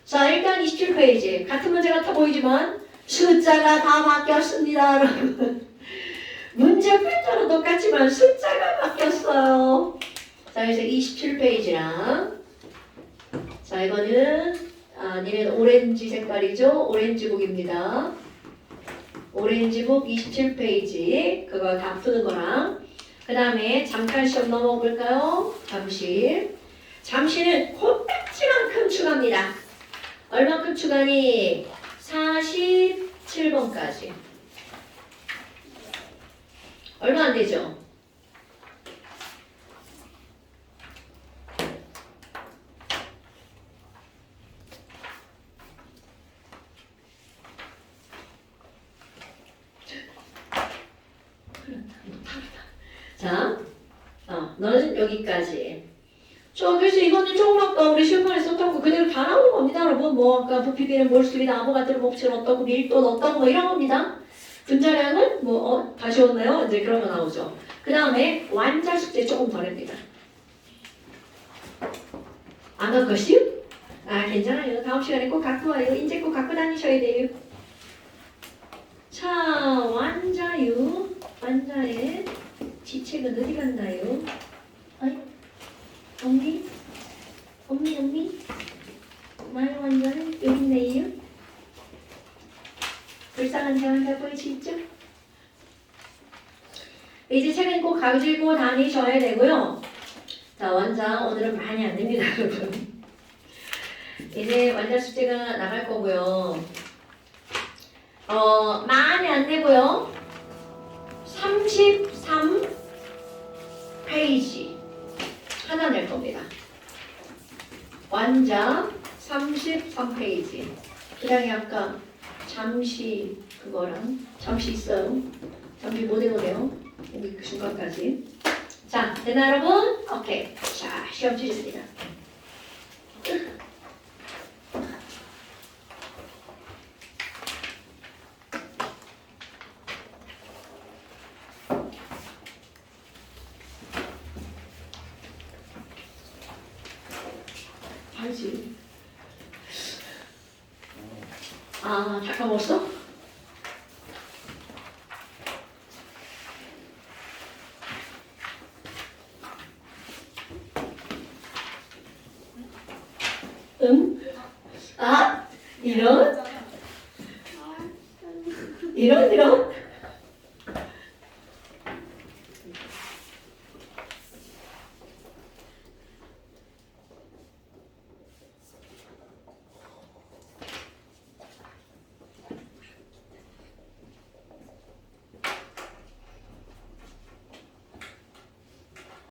Speaker 1: 자, 일단 27페이지 같은 문제 같아 보이지만 숫자가 다 바뀌었습니다, 여러분. 문제 필터는 똑같지만 숫자가 바뀌었어요. 자, 그래서 27페이지랑 자, 이거는 니네는 오렌지 색깔이죠? 오렌지북입니다. 오렌지북 27페이지 그거 다 푸는 거랑 그 다음에 잠깐 시험 넘어가 볼까요? 잠시는 코딱지만큼 추가합니다. 얼만큼 추가니? 47번까지. 얼마 안 되죠? 자, 너는 여기까지. 그래서 이거는 조금 아까 우리 시험판에 썼던 거 그대로 다 나오는 겁니다, 여러분. 뭐 아까 부피비는 몰수비나 아보가드로 법칙은 어떻고 밀도는 어떻고 뭐 이런 겁니다. 분자량은 뭐 다 쉬웠나요? 이제 그런 거 나오죠. 그 다음에 완자 숙제 조금 더 냅니다. 안 할 것이요? 괜찮아요. 다음 시간에 꼭 갖고 와요. 이제 꼭 갖고 다니셔야 돼요. 자, 완자의 지책은 어디 갔나요? 어이? 언니? 언니? 나의 원자는 여기 있네요. 불쌍한 대화가 보이시죠? 이제 책은 꼭 가지고 다니셔야 되고요. 자, 원장 오늘은 많이 안 됩니다, 여러분. 이제 원장 숙제가 나갈 거고요. 많이 안 되고요. 33페이지 하나 낼 겁니다. 원장 33페이지. 그다음에 아까 잠시 그거랑 잠시 있어요. 잠시 못 해보네요. 여기 그 중간까지. 자, 되나 여러분? 오케이. 자, 시험 치겠습니다. 알지? 아, 다 까먹었어? 응? 아, 이런? 이런?